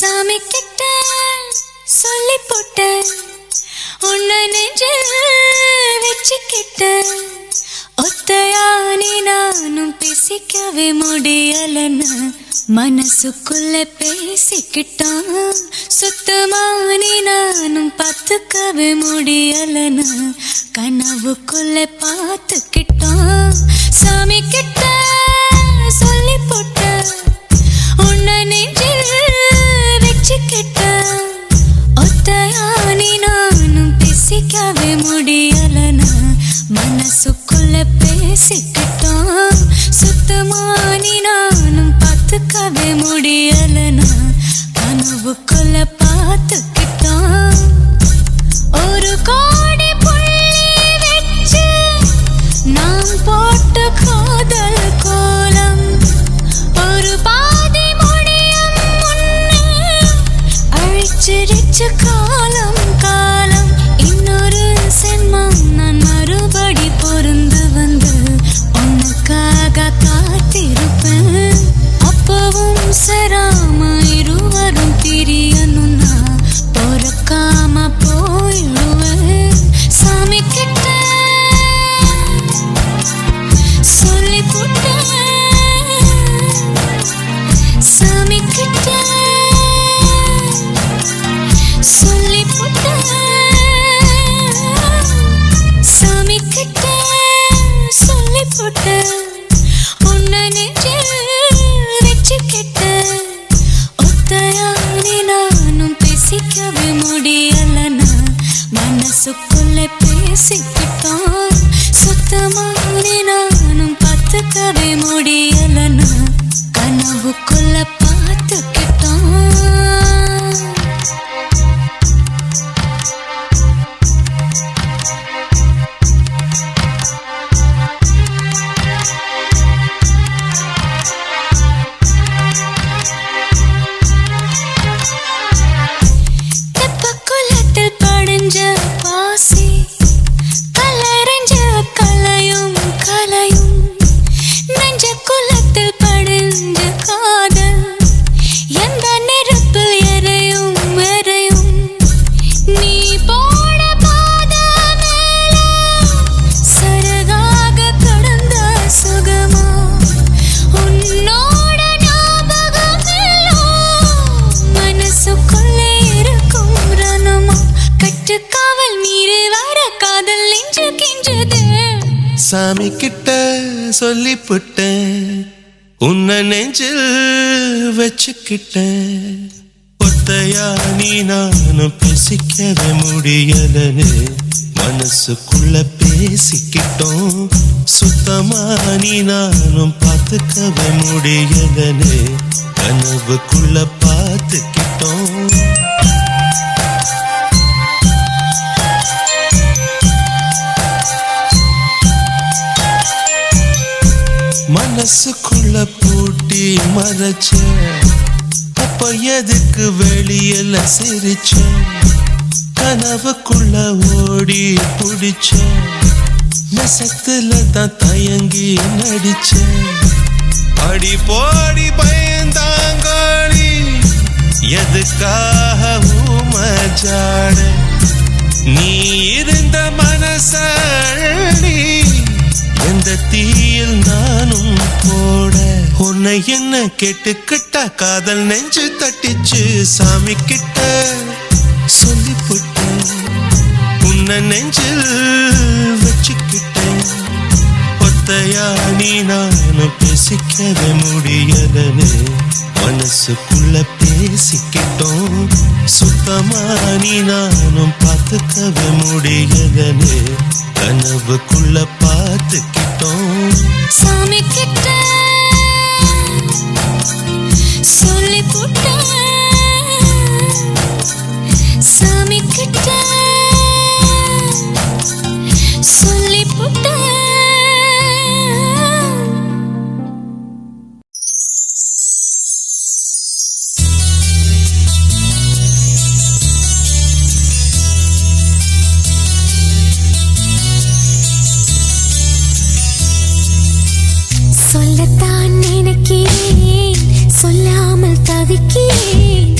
சாமி கிட்ட சொல்லி போட்ட உன்னை நெஞ்சில் வச்சுக்கிட்ட ஒத்தையானி நானும் பேசிக்கவே முடியலன்னு மனசுக்குள்ள பேசிக்கிட்டான். சுத்தமானி நானும் பார்த்துக்கவே முடியலன்னு கனவுக்குள்ள பார்த்துக்கிட்டான். சாமி கிட்ட சொல்லி போட்ட உன்னை நெஞ்சில் வச்சுக்கிட்ட ஒத்தையானி நானும் பேசிக்கவே முடியலன்னு மனசுக்குள்ள பேசிக்கிட்டான். சுத்தமானி நானும் பார்த்துக்கவே முடியலன்னு கனவுக்குள்ள பார்த்துக்கிட்டான். ஒரு கோடி புள்ளி வச்சு நான் போட்ட காதல் கோலம் ஒரு பாதி முடியும் முன்னே அழிச்சிருச்சு காலம் காலம். இன்னொரு சென்மம் நான் மறுபடி பொருந்து வந்து உனக்காக காத்திருப்பேன். அப்பவும் சராம இருவரும் பிரியணும்னா பொறுக்காம போயிடுவேன். சாமி கிட்ட சொல்லி போட்டேன். சாமி கிட்ட சொல்லி போட்டேன். சாமி கிட்ட சொல்லி போட்டேன். உன்னை நெஞ்சில் வச்சுக்கிட்ட ஒத்தையானி நானும் பேசிக்கவே முடியலன்னா மனசுக்குள்ள பேசிக்கிட்டான். சுத்தமானி நானும் பார்த்துக்கவே முடியலன்னா கனவுக்குள்ள பார்த்துக்கிட்டான். தெப்பக்குளத்தில் படிஞ்ச பாசி கலரஞ்ச கலையும் கலையும் நெஞ்ச குளத்தில் படிஞ்ச காதல் எந்த நெருப்பில் எரையும் எரையும். நீ போட பாத மேல சரகாக கடந்த சுகமா உன்னோட ஞாபகம் எல்லாம் மனசுக்குள்ளே இருக்கும் ரணமா. கட்டுக்காவல் மீறி வர காதல் நெஞ்சு கிஞ்சது. சாமி கிட்ட சொல்லி புட்டேன் உன்னை நெஞ்சில் வச்சுக்கிட்டேன். ஒத்தையா நீ நானும் பேசிக்கவே முடியலன்னு மனசுக்குள்ள பேசிக்கிட்டோம். சுத்தமா நீ நானும் பார்த்துக்கவே முடியலன்னு கனவுக்குள்ள பார்த்துக்கிட்டோம். மனசுக்குள்ள பூட்டி மறைச்ச அப்ப எதுக்கு வெளியில சிரிச்ச கனவுக்குள்ள ஓடி புடிச்ச நெசத்துல தான் தயங்கி நடிச்ச. அடி போடி பயந்தாங்கோடி எதுக்காக ஊமஜாட நீ இருந்த மனசடி எந்த தீயில் நானும் போட. உன்னை என்ன கேட்டுக்கிட்டா காதல் நெஞ்சு தட்டிச்சு. சாமி கிட்ட சொல்லி போட்டேன் உன்னை நெஞ்சில் வச்சுக்கிட்டேன். ஒத்தையா நீ நானும் பேசிக்கவே முடியலன்னு மனசுக்குள்ள பேசிக்கிட்டோம். சுத்தமா நீ நானும் பார்த்துக்கவே முடியலன்னு கனவுக்குள்ள பார்த்துக்கிட்டோம். சாமி கிட்ட சொல்லி போட்டேன். சாமி கிட்ட சொல்லி போட்டேன். சொல்லத்தான் நினைக்கிறேன் சொல்லாமல் தவிக்கிறேன்.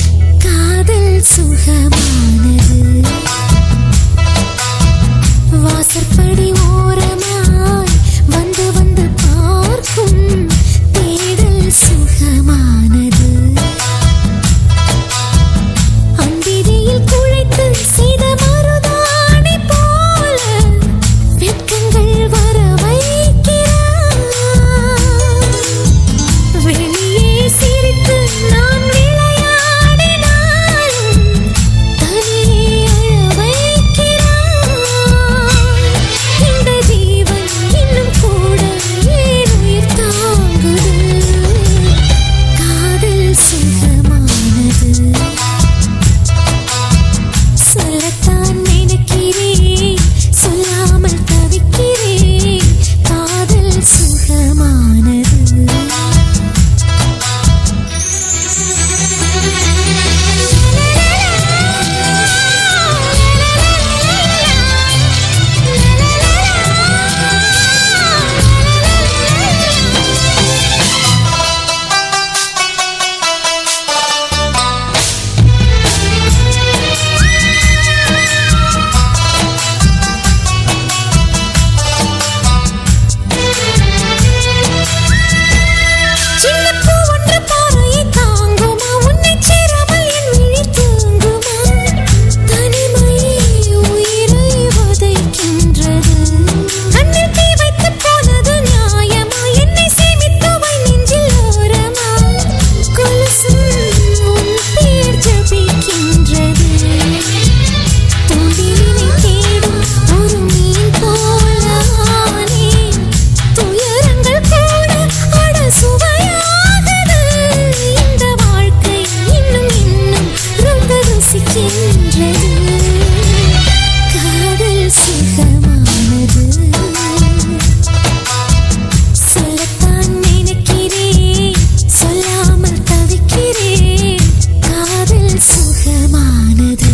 என்றது காதல் சுகமானது சொல்லத்தான் நினைக்கிறேன் சொல்லாமல் தவிக்கிறேன் காதல் சுகமானது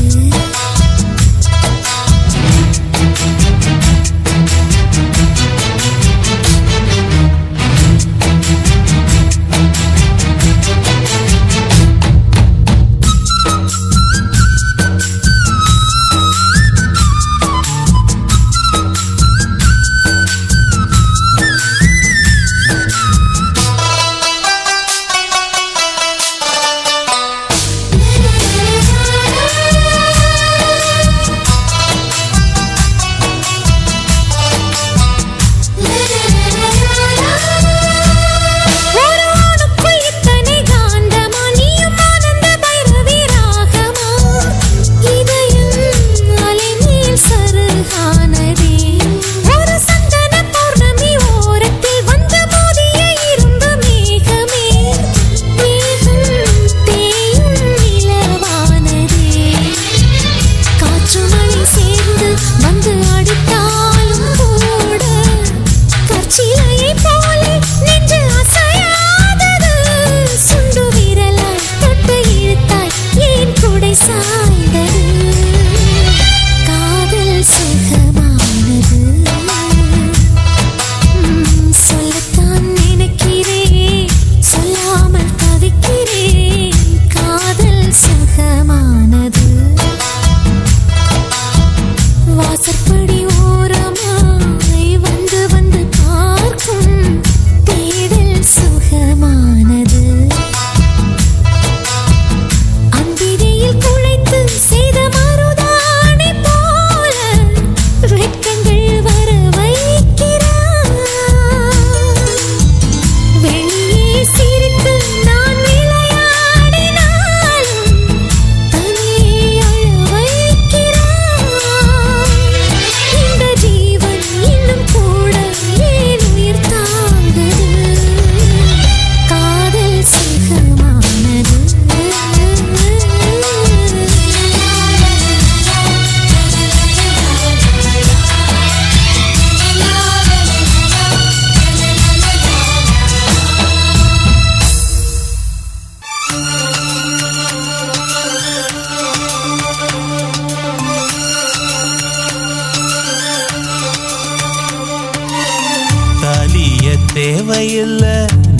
தேவையில்ல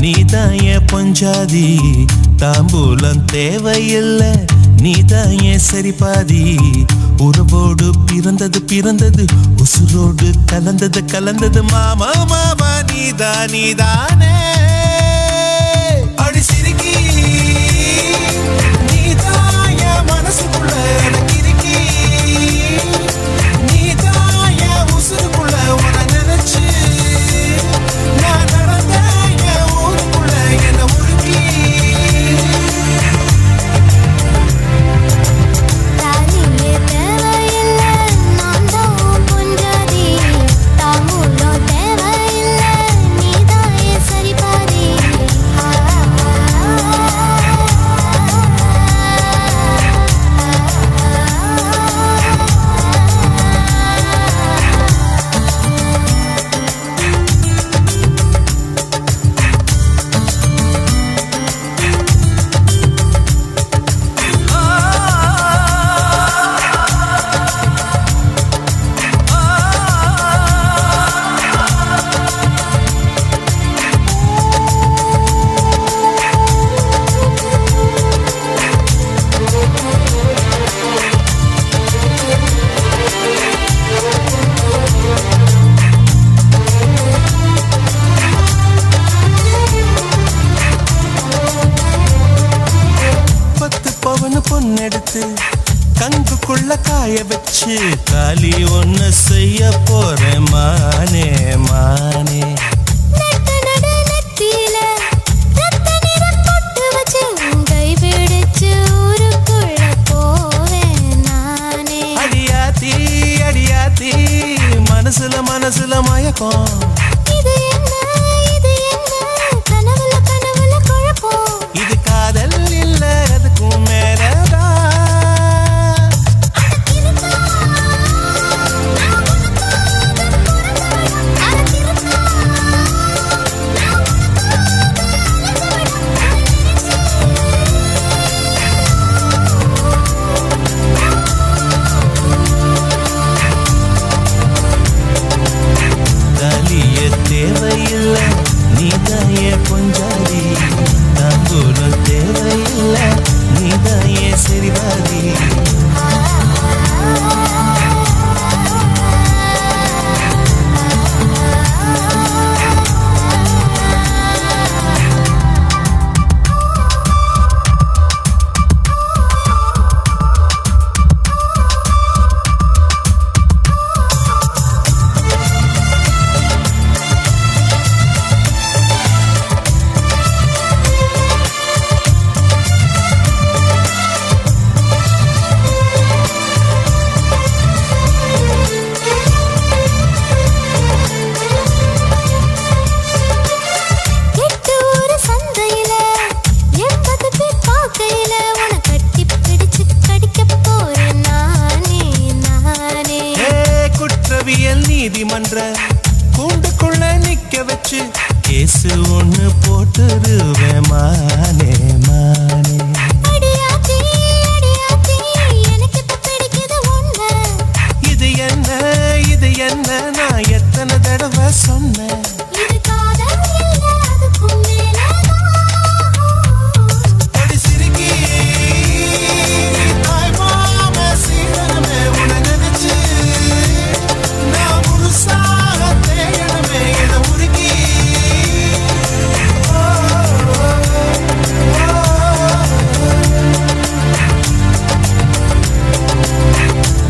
நீதாய பொஞ்சாதி தாம்பூலம் தேவையில்ல நீதாய சரிபாதி உறவோடு பிறந்தது பிறந்தது உசுரோடு கலந்தது கலந்தது மாமா மாமா நீதானே அடி சிரிக்கி நீதாய மனசுக்குள்ள கிறுக்கி நீதாய உசுருக்குள்ள உன நினைச்சு பொன்னெடுத்து கங்குக்குள்ள காய வச்சு காலி ஒன்னு செய்ய போறேன் மானே மானே அடியாத்தி அடியாத்தி மனசுல மனசுல மயக்கம் இது காதல் இல்ல அதுக்கும் மேலதான் பண்ற கூண்டுக்குள்ள நிக்க வச்சு கேசு ஒண்ணு போட்டுருவேன் மானே மானே. அடியாத்தி அடியாத்தி எனக்கு இப்ப பிடிக்குது ஒண்ணு. இது என்ன நான் எத்தனை தடவை சொன்னேன். இது காதல் இல்ல அதுக்கும் மேலதான். அடி சிரிக்கி தாய் மாமா சீரமே உன்னை நினைச்சு நான் முழுசாக தேடணுமே இதை உருக்கி.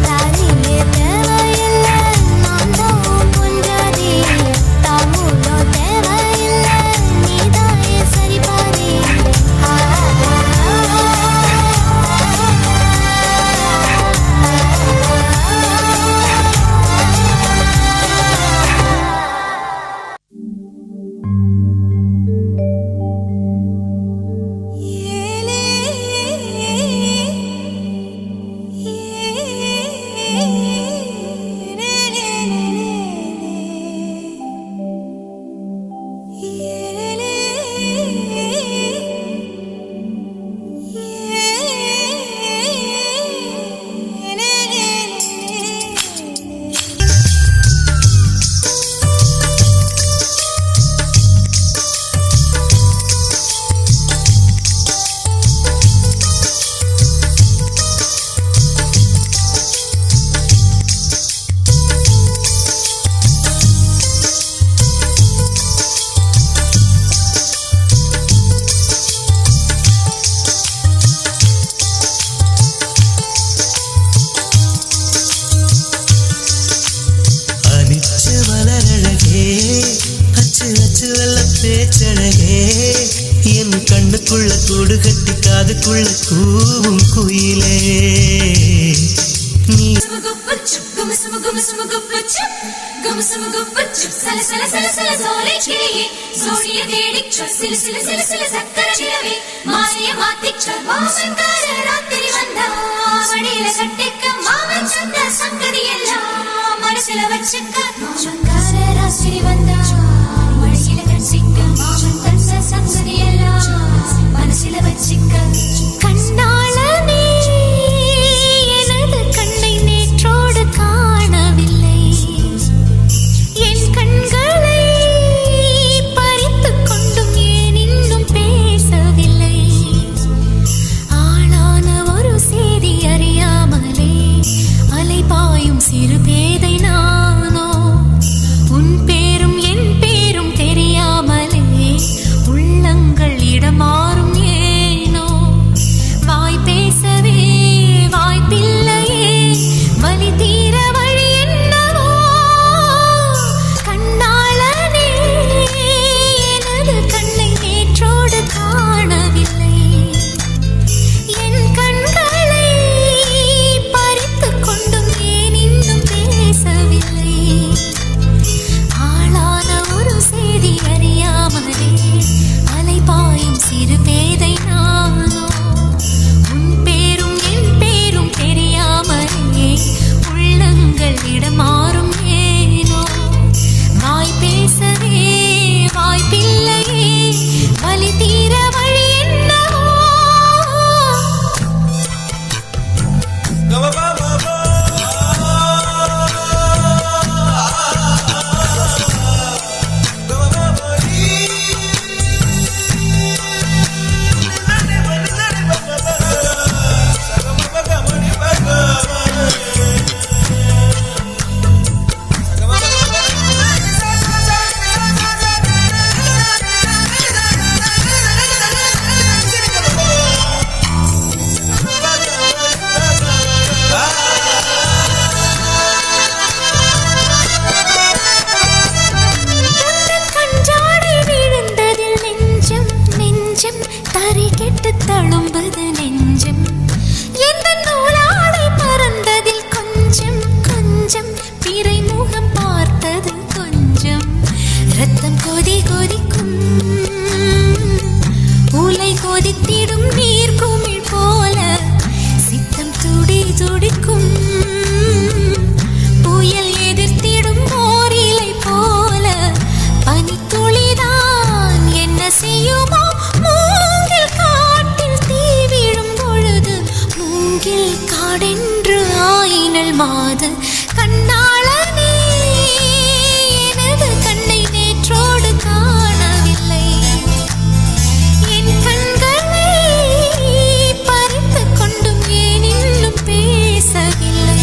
தாலியே தேவையில்ல நான் தான் பொஞ்சாதி. தாம்பூலம் தேவையில்ல நீதாயே சரிபாதி. அனிச்சு மலரழகே அச்சு அச்சு வெள்ள பேச்சழகே என் கண்ணுக்குள்ள கூடு கட்டி காதுக்குள்ள கூவும் குயிலே நீ மனசுல வச்சுக்க சங்கார ராசிரி வந்தா மழையில கட்சிக்க மாமன் தந்த சங்கதி எல்லாம் மனசுல வச்சுக்க. கண்ணால நீ எனது கண்ணை நேற்றோடு காணவில்லை. என் கண்களை பறித்துக் கொண்டும் ஏன் இன்னும் பேசவில்லை. ஆளான ஒரு நாடென்று ஆயினல் மாது கண்ணாளனே எனது கண்ணை நேற்றோடு காணவில்லை என் கண்களை பறித்துக் கொண்டும் ஏன் இன்னும் பேசவில்லை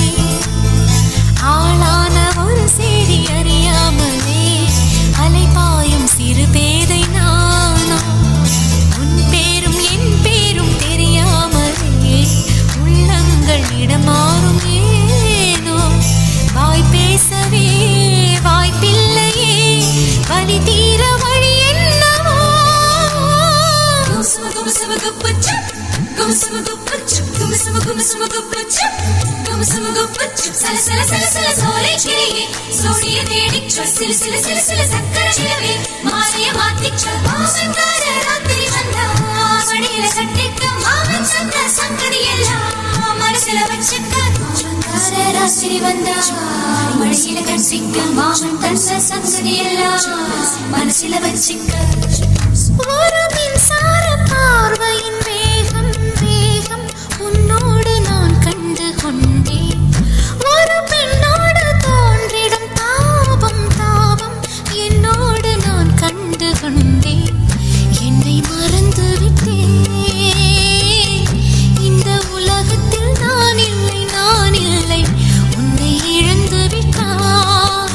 ஆளான ஒரு செய்தி அறியாமலே அலைபாயும் சிறு பேதை நானோ உன் பேரும் என் பேரும் தெரியாமலே உள்ளங்கள் இடமாறும் ஏனோ வாய் பேசவே வாய்ப்பில்லையே வலி தீர வழி என்னவோ மனசில வச்சிக்க ஒரு மின்சார பார்வையின் வேகம் வேகம் உன்னோடு நான் கண்டு கொண்டேன் ஒரு பெண்ணோடு தோன்றிடும் தாபம் தாபம் என்னோடு நான் கண்டு கொண்டேன் என்னை மறந்து விட்டேன் இந்த உலகத்தில் நான் இல்லை உன்னை இழந்து விட்டால்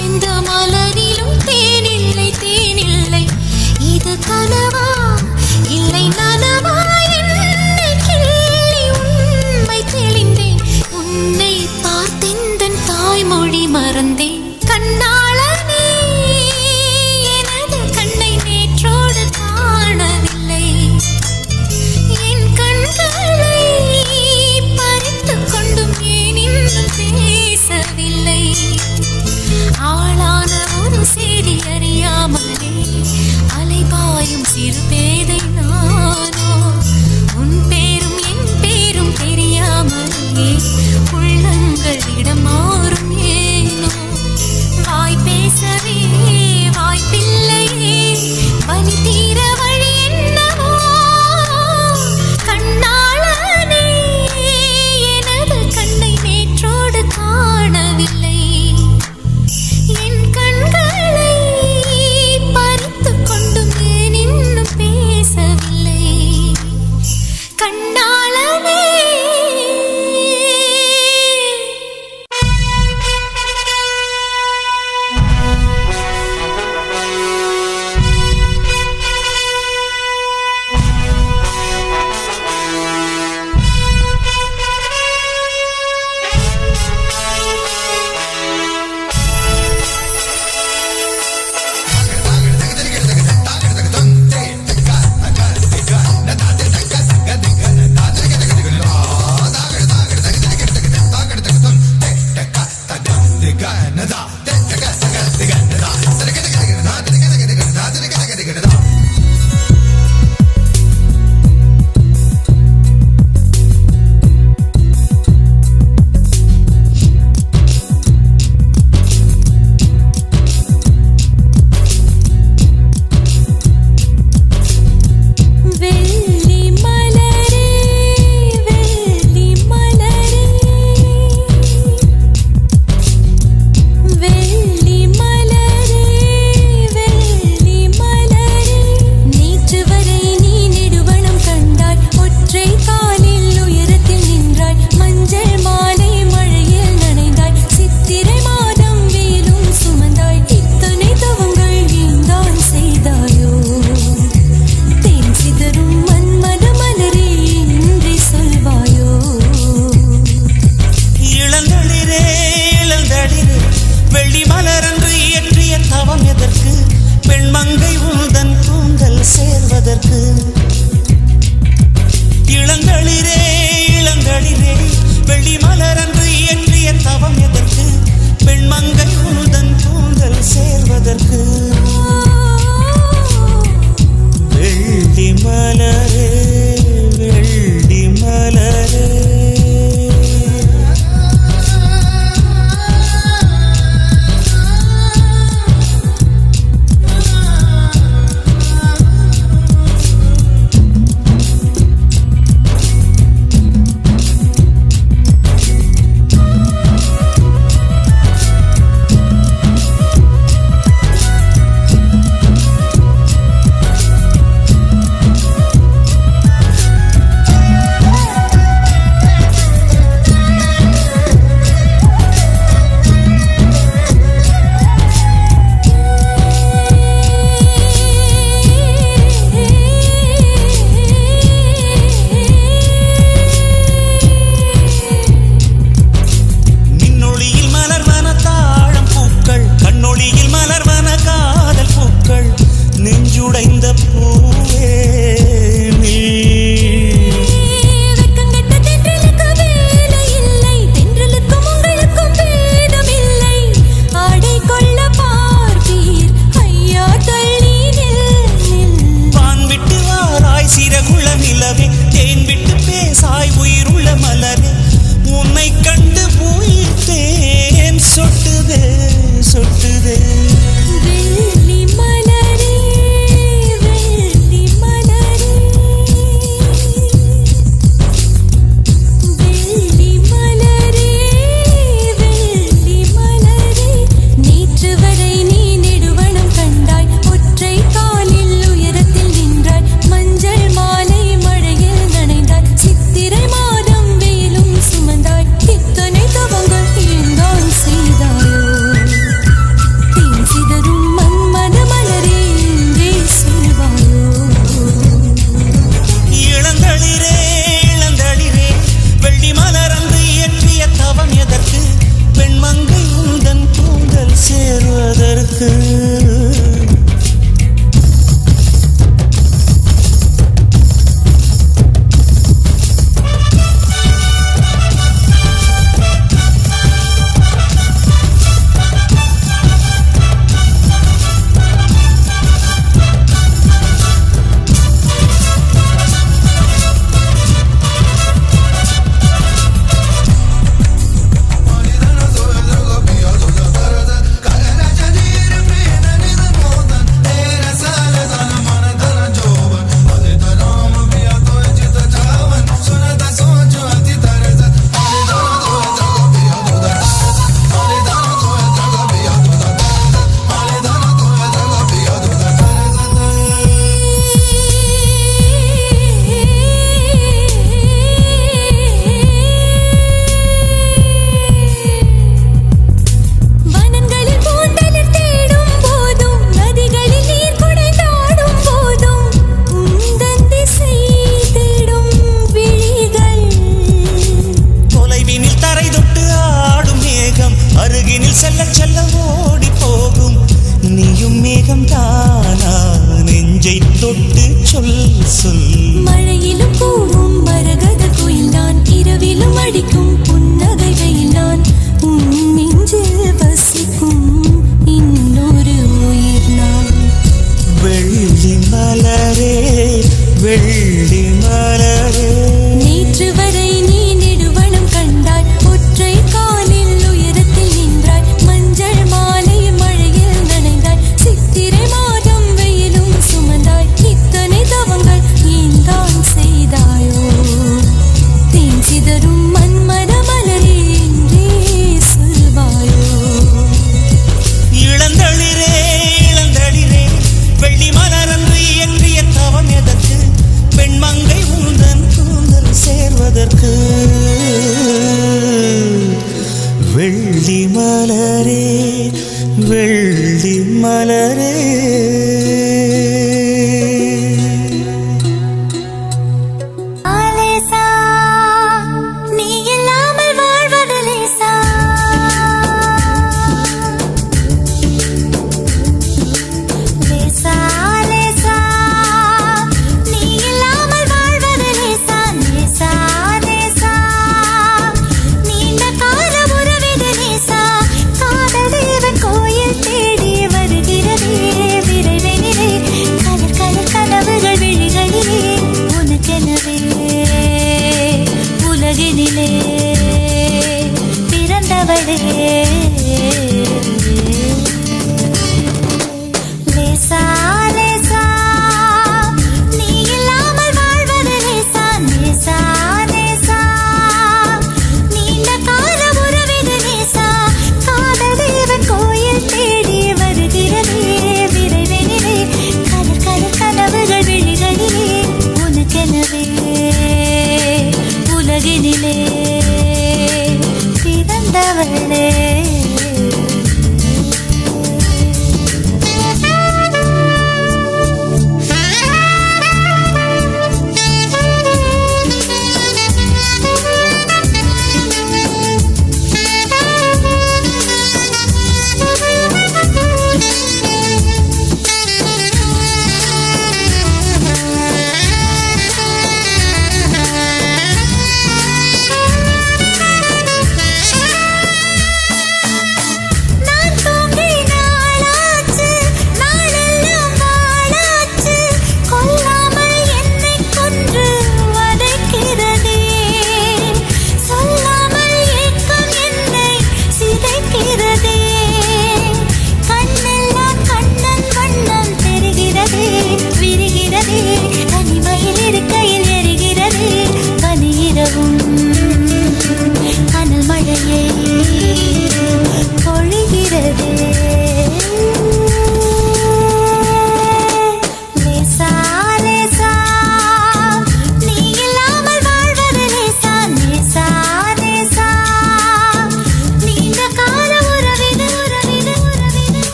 எந்த மலரிலும் தேனில்லை இது கனவா இல்லை நனவா என்னை கிள்ளி உண்மை தெளிந்தேன் உன்னை பார்த்தெந்தன் தாய்மொழி மறந்தேன் கண்ணாளனே எனது கண்ணை நேற்றோடு காணவில்லை என் கண்களை பறித்துக் கொண்டும் ஏன் இன்னும் பேசவில்லை ஆளான ஒரு செய்தி அறியாமலே அலைபாயும் சிறு பேதை நானோ உன் பேரும் என் பேரும் தெரியாமலே உள்ளங்கள் இடமாறும் ஏனோ வாய் பேசவே வாய்ப்பில்லையே வலி தீர வழி என்னவோ கண்ணாளனே எனது கண்ணை நேற்றோடு காணவில்லை என் கண்களை பறித்துக் கொண்டும் ஏன் இன்னும் பேசவில்லை கண்ணாளனே உலகினிலே பிறந்தவளே லேசா லேசா நீ இல்லாமல் வாழ்வது லேசா லேசா லேசா நீண்ட கால உறவிது லேசா காதல் தேவன் கோயில் தேடி வருகிறதே விரைவினிலே கலர் கலர் கனவுகள் விழிகளிலே உனக்கெனவே உலகினிலே பிறந்தவளே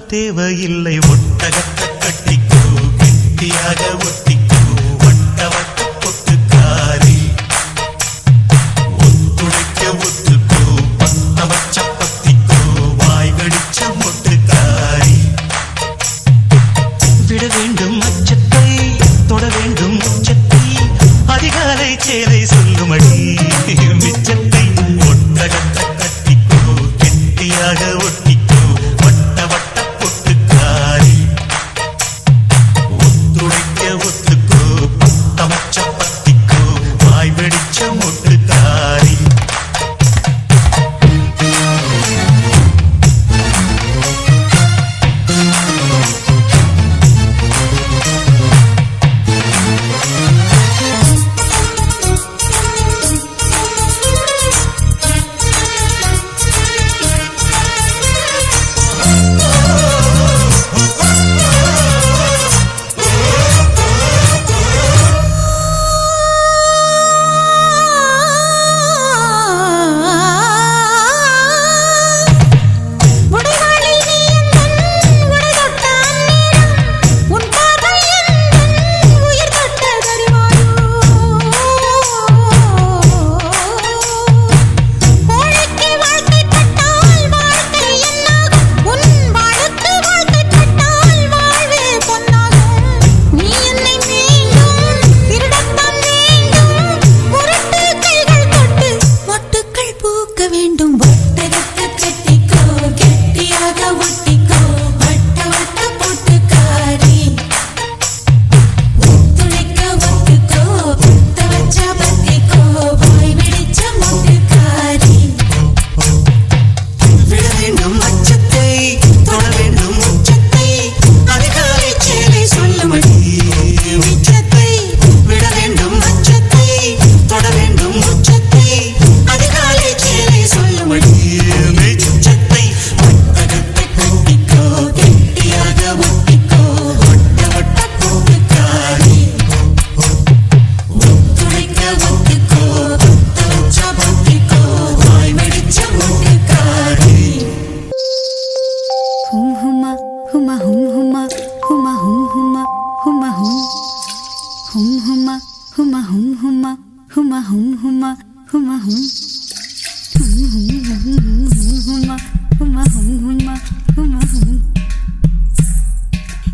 தேவையில்லை ஒட்டகத்தை கட்டிக்கோ கெட்டியாக ஒட்டிக்கோ வட்ட வட்ட பொட்டுக்காரி ஒத்துழைக்க ஒத்துக்கோ பத்த வச்ச பத்திக்கோ வாய் வெடிச்ச மொட்டுக்காரி விட வேண்டும் அச்சத்தை தொட வேண்டும் உச்சத்தை அதிகாலை சேலை சொல்லுமடி மிச்சத்தை ஒட்டகத்தை கட்டிக்கோ கெட்டியாக ஒட்டிக்கோ வட்ட வட்ட பொட்டுக்காரி ஒத்துழைக்க ஒத்துக்கோ பத்த வச்ச பத்திக்கோ வாய் வெடிச்ச மொட்டுக்காரி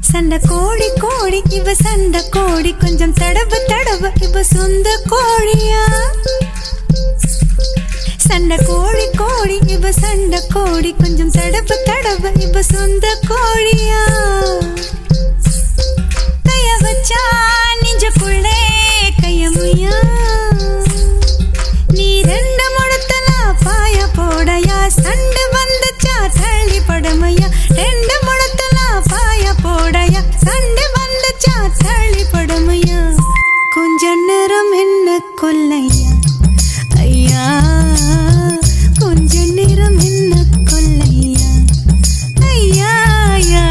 சண்ட கோழி கோழி இவ சண்ட கோழி கொஞ்சம் தடவ தடவ இவ சொந்த கோழியா சண்ட கோழி கோழி இவ சண்ட கோழி கொஞ்சம் தடவ தடவ இவ சொந்த கோழியா கைய வச்சா நெஞ்சுக்குள்ளே கையமுயா நீ ரெண்டு முழத்தல பாய போடையா சண்டை வந்துச்சா தள்ளி படமையா ரெண்டு முழத்தல பாய போடையா சண்டை வந்துச்சா தள்ளி படமையா கொஞ்ச நேரம் என்ன கொல்லையா ஐயா கொஞ்ச நேரம் என்ன கொல்லையா ஐயா ஐயா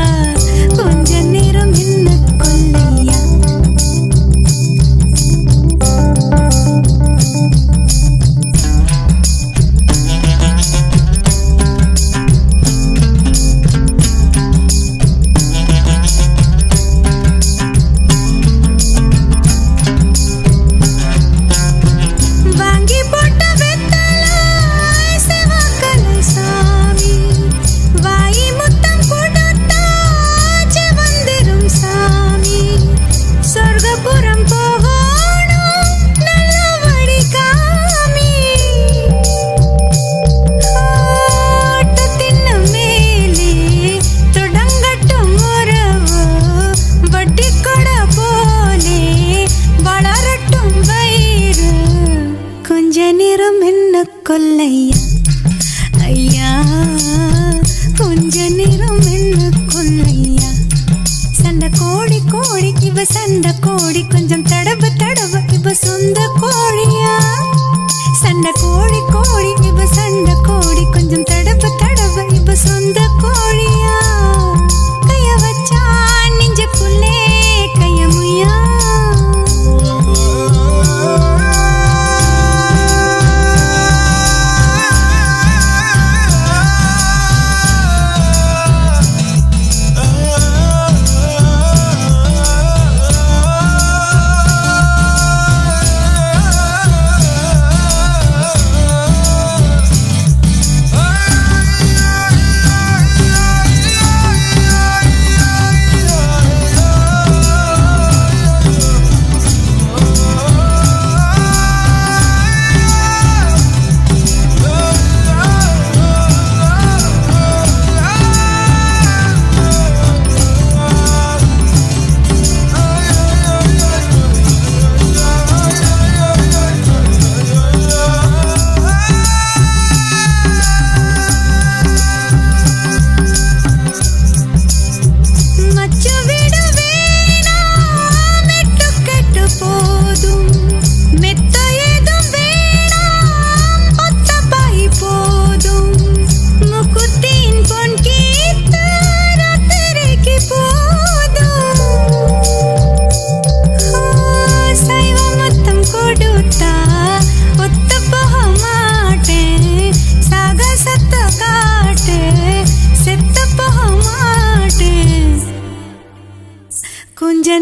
கொஞ்ச நேரம் என்ன கொல்லையா கொல்லையா ஐயா கொஞ்ச நேரம் என்ன கொல்லையா சண்ட கோழி கோழி இவ சண்ட கோழி கொஞ்சம் தடவ தடவ இவ சொந்த கோழியா சண்ட கோழி கோழி இவ சண்ட கோழி கொஞ்சம் தடவ தடவ இவ சொந்த கோழியா கைய வச்சா நெஞ்சுக்குள்ளே கையமுயா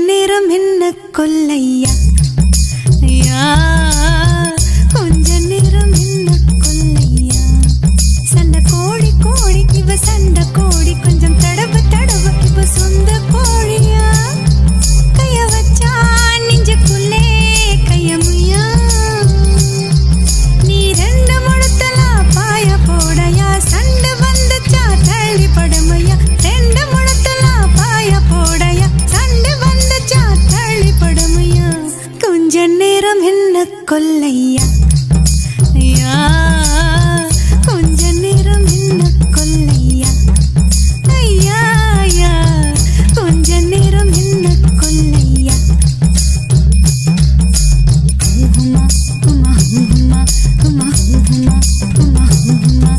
நேரம் என்ன கொல்லையா ஐயா கொஞ்ச நேரம் என்ன கொல்லையா சண்டை கோழி கோழி இவ சண்டை கோழி கொஞ்சம் தடவு தடவு இவ சொந்த கோழியா கைய வச்சா நெஞ்சுக்குள்ளே கையமுயா நீ ரெண்டு முழுத்தலா பாய போடையா சண்டை வந்துச்சா தள்ளி படுமையா ரெண்டு முழுத்தலா பாய போடையா சண்டை வந்துச்சா தள்ளி படுமையா கொஞ்ச நேரம் என்ன கொல்லையா ஐயா கொஞ்ச நேரம் என்ன கொல்லையா ஐயா ஐயா கொஞ்ச நேரம் என்ன கொல்லையா ஹுமா ஹுமா ஹுமா ஹுமா ஹுமா ஹுமா ஹுமா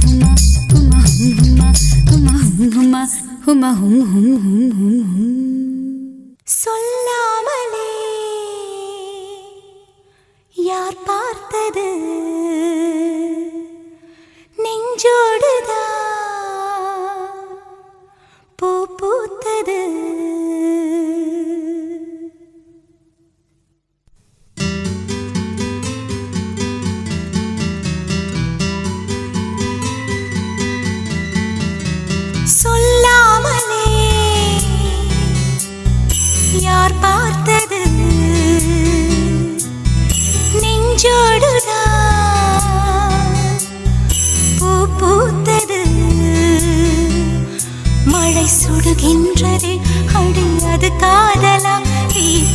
ஹுமா ஹுமா ஹுமா ஹுமா ஹுமா ஹும் சொல்லாமலே யார் பார்த்தது நெஞ்சோடுதான் பூ பூத்தது சொல்லாமலே யார் பார்த்தது நெஞ்சோடுதான் பூ பூத்தது மழை சுடுகின்றதே அடி அது காதலா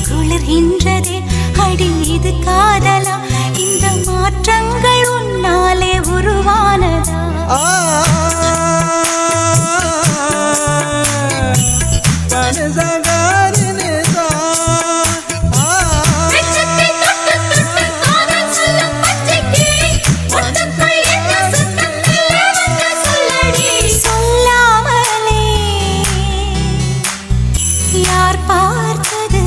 குளிர்கின்றதே அடி இது காதலா இந்த மாற்றங்கள் உன்னாலே உருவானதா சொல்லாமலே யார் பார்த்தது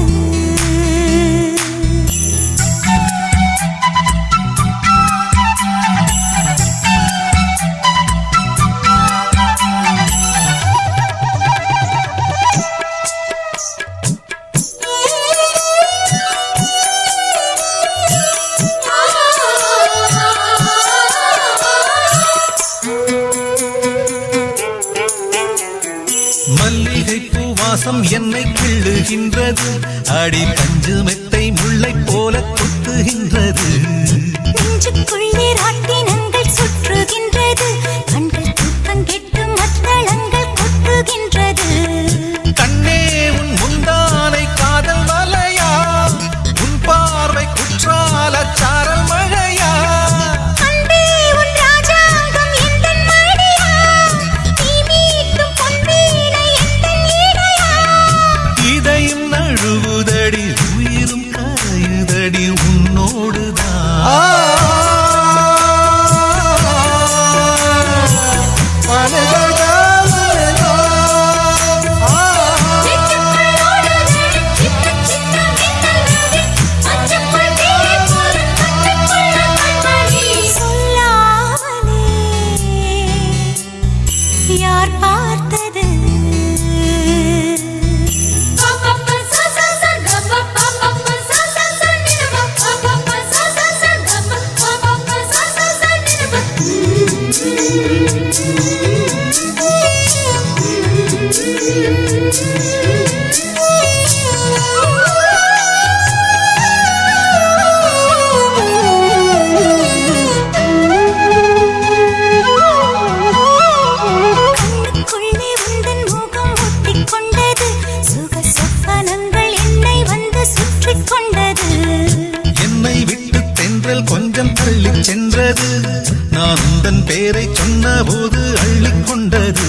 மல்லிகை பூவாசம் என்னை கிள்ளுகின்றது அடி பஞ்சு மெத்தை முல்லை போல கொத்துகின்றது நெஞ்சுக்குள்ளே ராட்டினங்கள் சுற்றுகின்றது கண்கள் தூக்கம் கெட்டு மத்தளங்கள் கொட்டுகின்றது கண்ணே உன் முந்தானை காதல் மலையா உன் பார்வை குற்றால சாரல் மழையா அன்பே உன் ராஜாங்கம் எந்தன் மடியா நீ மீட்டும் பொன்வீணை எந்தன் ஈடையா இதையும் நழுவுதடி உயிரும் கரையுதடி உன்னோடுதான் சொல்லாமலே யார் பார்த்தது கண்ணுக்குள்ளே உந்தன் முகம் ஒட்டிக்கொண்டது சுக சொப்பனங்கள் என்னை வந்து சுற்றிக் கொண்டது என்னை விட்டு தென்றல் கொஞ்சம் தள்ளி சென்றது நான் உந்தன் பேரை சொன்ன போது அள்ளிக் கொண்டது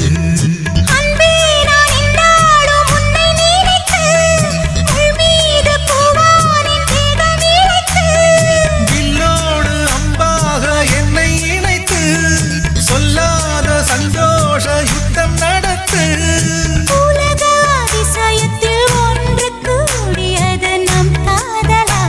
அன்பே நான் என்னாலும் உன்னை நினைத்து உள் மீது பூவானின் தேகம் இழைத்து வில்லோடு அம்பாக என்னை இணைத்து சொல்லாத சந்தோஷ யுத்தம் நடத்து உலக அதிசயத்தில் ஒன்று கூடியது நம் காதலா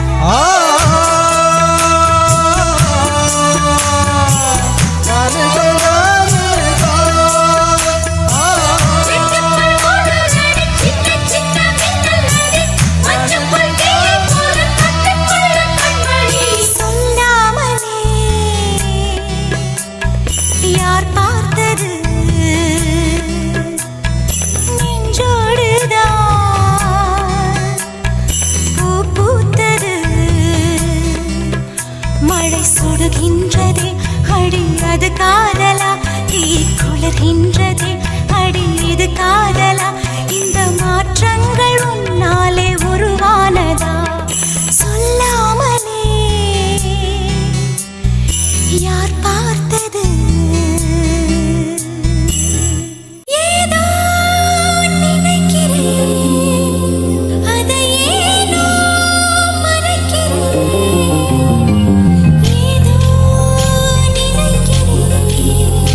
அது காதலா தீ குளிர்கின்றதே அடி இது காதலா இந்த மாற்றங்கள் உன்னாலே உருவானதா சொல்லாமலே யார் பார்த்தது ஏதோ நினைக்கிறேன் அதை ஏனோ மறைக்கிறேன் ஏதோ நினைக்கிறேன்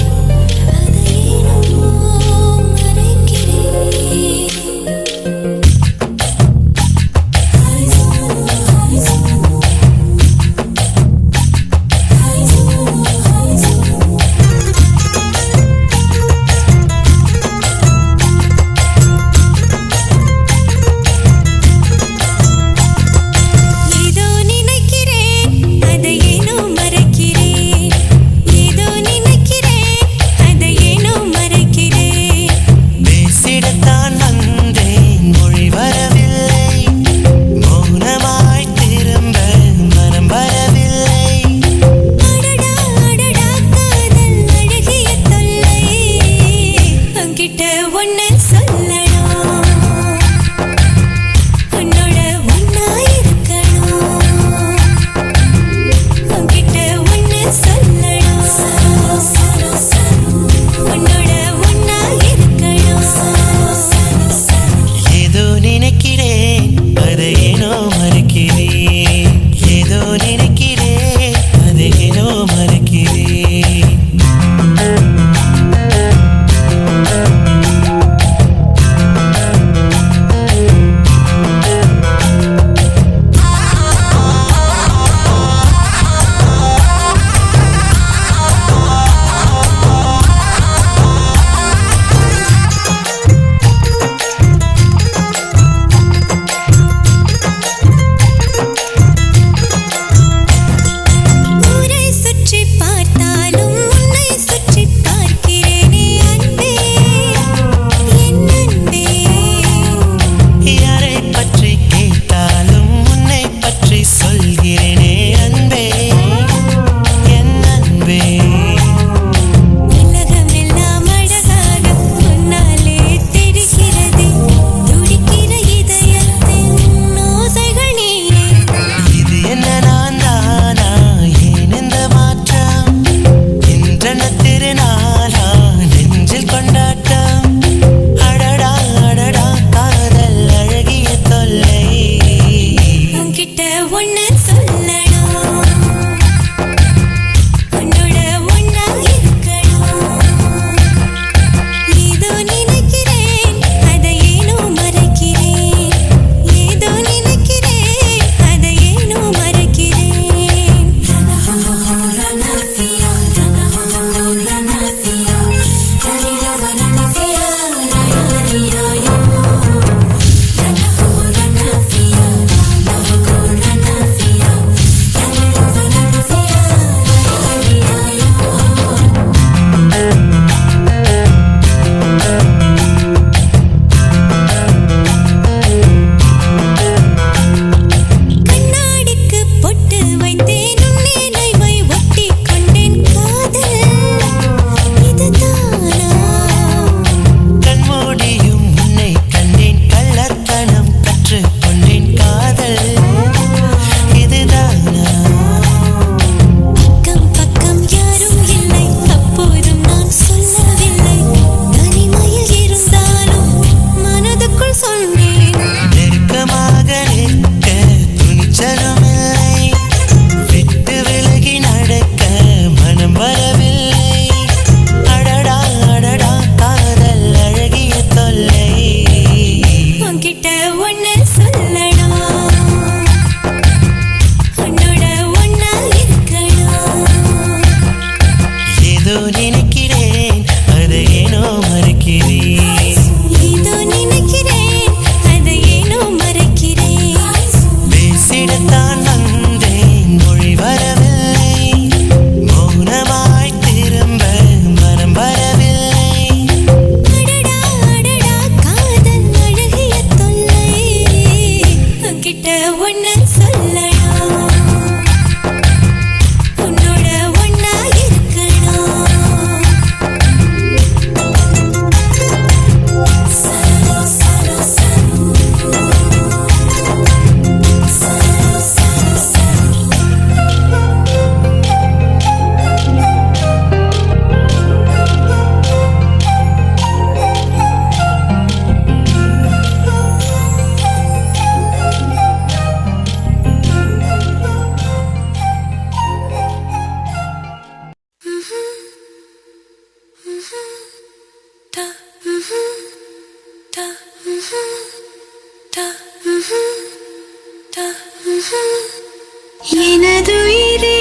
எனதுயிரே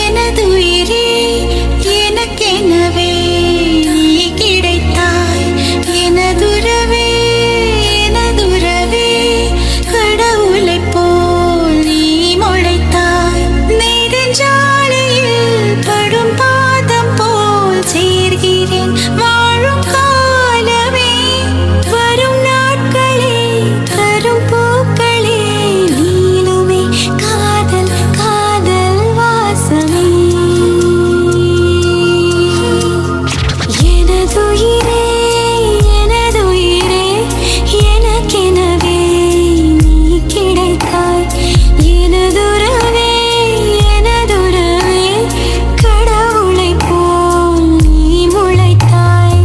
எனதுயிரே எனக்கெனவே நீ கிடைத்தாய் எனதுறவே எனதுறவே கடவுளைப் போல் நீ முளைத்தாய் நெடுஞ்சாலையில் படும் பாதம் போல் சேர்கிறேன் வாழும் காலமே வரும் நாட்களே தரும் பூக்களே நீளுமே காதல் காதல் வாசமே எனதுயிரே எனதுயிரே எனக்கெனவே நீ கிடைத்தாய் எனதுறவே எனதுறவே கடவுளைப் போல் நீ முளைத்தாய்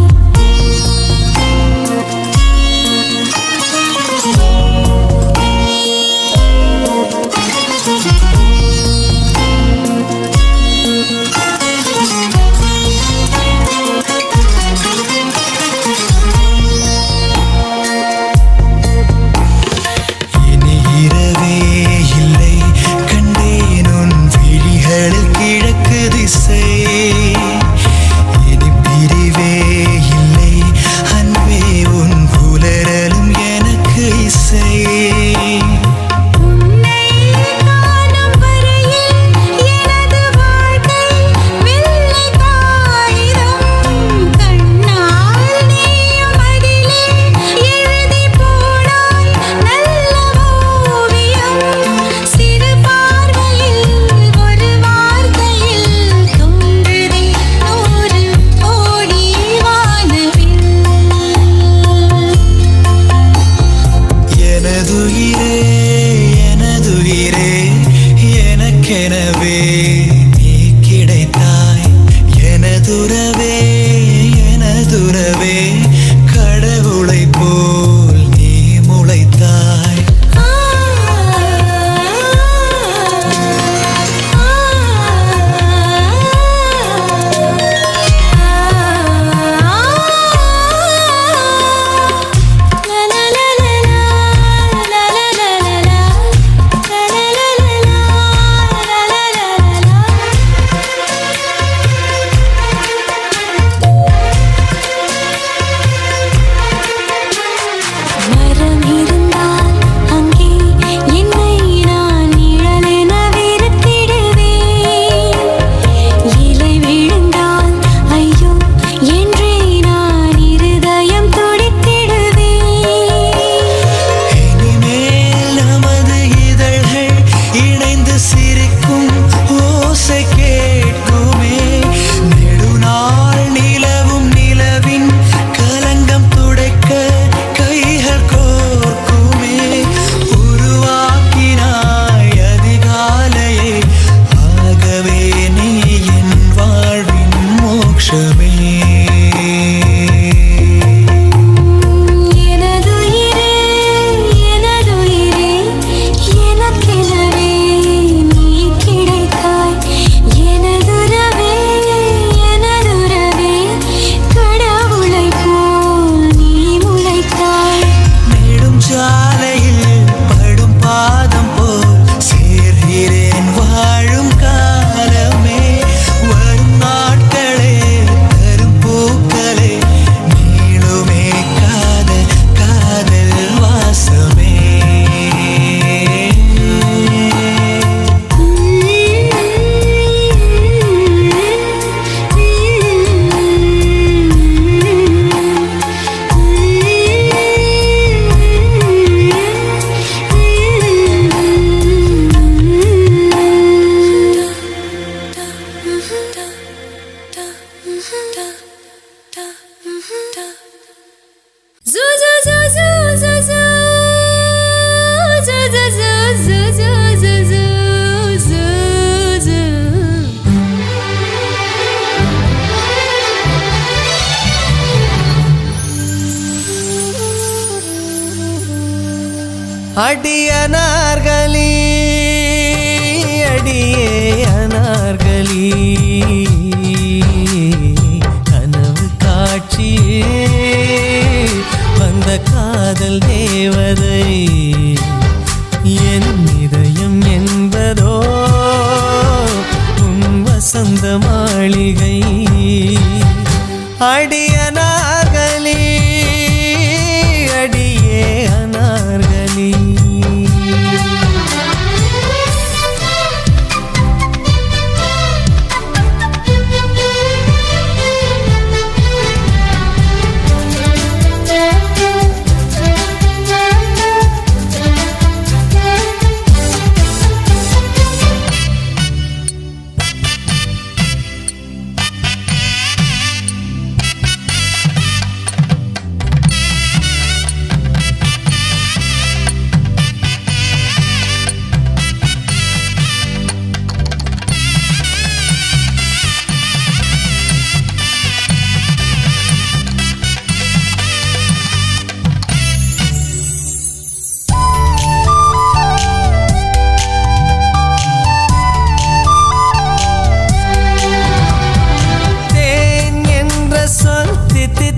இனி இரவே இல்லை கண்டேன் உன் விழிகளில் கிழக்கு திசை இனி பிரிவே இல்லை அன்பே உன் புலரலும் எனக்கு இசை உன்னை காணும் வரையில் எனது வாழ்க்கை வெள்ளை காகிதம் கண்ணால் நீயும் அதிலே எழுதி போனாய் நல்ல ஓவியம் சிறு பார்வையில் ஒரு வார்த்தையில் தோன்றுதே 100 கோடி வானவில் எனதுயிரே எனதுயிரே எனக்கெனவே நீ கிடைத்தாய் எனதுறவே எனதுறவே கடவுளைப் போல் நீ முளைத்தாய் மரம் இருந்தால் அங்கே என்னை நான் நிழலென வெறுத்திடுவேன் இலை விழுந்தால் ஐயோ என்றே நான் இருதயம் துடித்திடுவேன் இனிமேல் நமது இதழ்கள் இணைந்து சிரிக்கும் ஓசை கேட்குமே நெடுநாள் நிலவும் நிலவின் கலங்கம் துடைக்க கைகள் கோர்க்குமே உருவாக்கினாய் அதிகாலையே ஆகவே நீ என் வாழ்வின் மோட்சமே எனதுயிரே எனதுயிரே எனக்கெனவே நீ கிடைத்தாய் எனதுறவே எனதுறவே கடவுளைப் போல் நீ முளைத்தாய் நெடும் சாலையில் படும் பாதம் போல் சேர்கிறேன் வாழும் காலமே வரும் நாட்களே தரும் பூக்களே நீளுமே காதல் காதல் வாசமே அடிய அனார்களி அடியே அனார்களி கனவு காதல் தேவதை என் இதயம் என்பதோ உன் வசந்த மாளிகை அடியனாகலி அடியே அனார்களி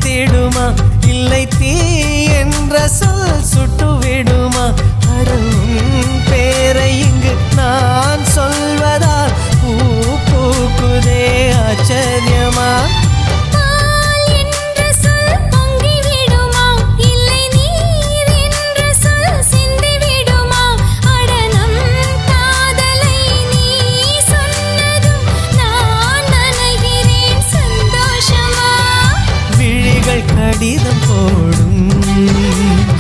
திடுமா இல்லை தீ என்ற சொல் சுட்டு விடுமா அடவும் பேரை இங்கு நான் சொல்வதால் பூ பூக்குதே ஆச்சரியமா கடிதம் போடும்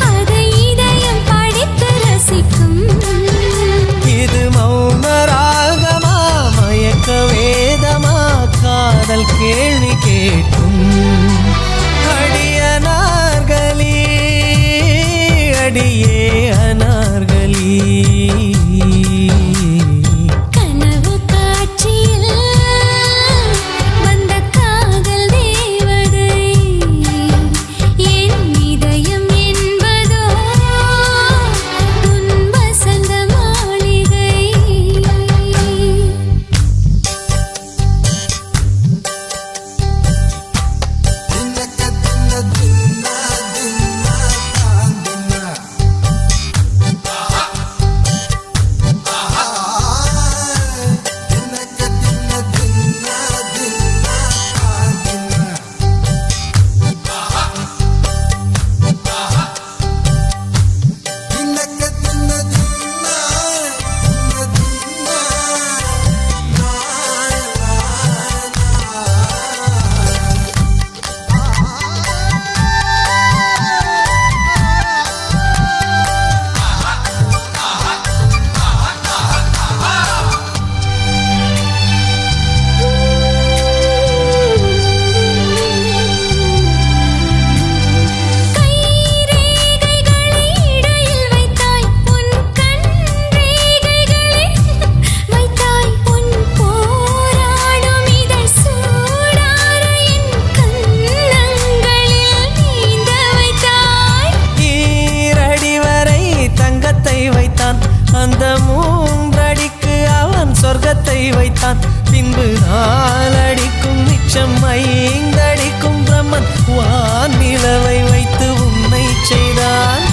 அதை இதயம் படித்து ரசிக்கும் இது மௌன ராகமா மயக்க வேதமா காதல் கேள்வி கேட்கும் அடியனார்களி அடியே அனார்களி அந்த மூன்றடிக்கு அவன் சொர்க்கத்தை வைத்தான் பின்பு நாலடிக்கும் மிச்சம் 5 அடிக்கும் பிரம்மன் வான் நிலவை வைத்து உன்னை செய்தான்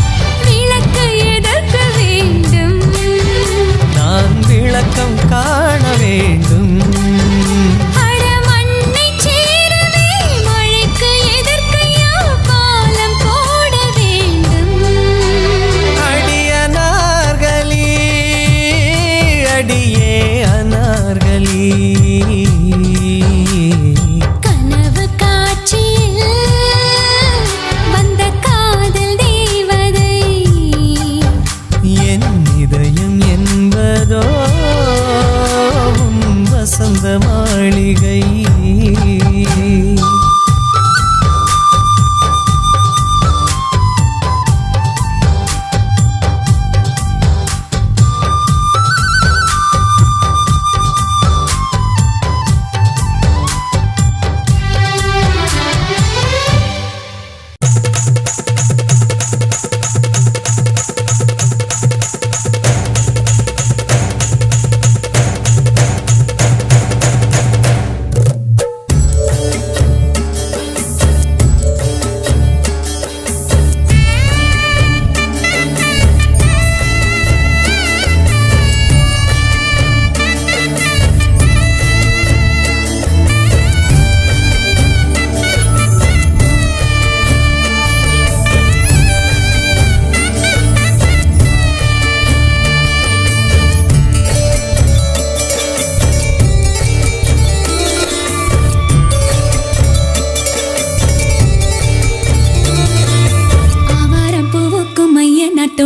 விளக்கு எதற்கு வேண்டும் நான் விளக்கம் காண வேண்டும் கனவு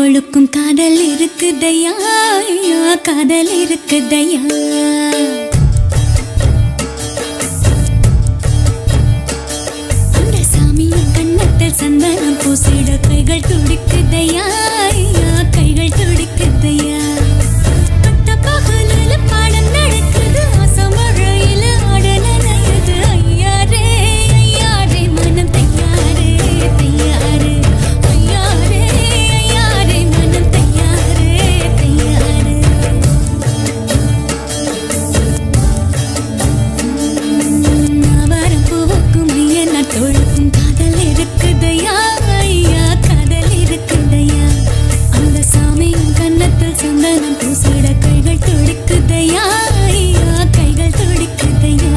தோளுக்கும் காதல் இருக்குதையா, காதல் இருக்குதையா. அந்த சாமியின் கண்ணத்தில் சந்தனம் பூசிட கைகள் துடிக்குதையா, கைகள் துடிக்குதையா. பட்ட பகலில பாடம் நடக்குது, அசமழையில ஆட நனையுது. ஐயாரே ஐயாரே மனம் தையாரே தையாரே, ஐயாரே ஐயாரே மனம் தையாரே தையாரே. நாவாரம் பூவுக்கும் ஐயனார் தோளுக்கும் காதல் இருக்குதையா, ஐயா காதல் இருக்குதையா. அந்த சாமியின் கன்னத்தில் சந்தனம் பூசிட கைகள் துடிக்குதையா, ஐயா கைகள் துடிக்குதையா.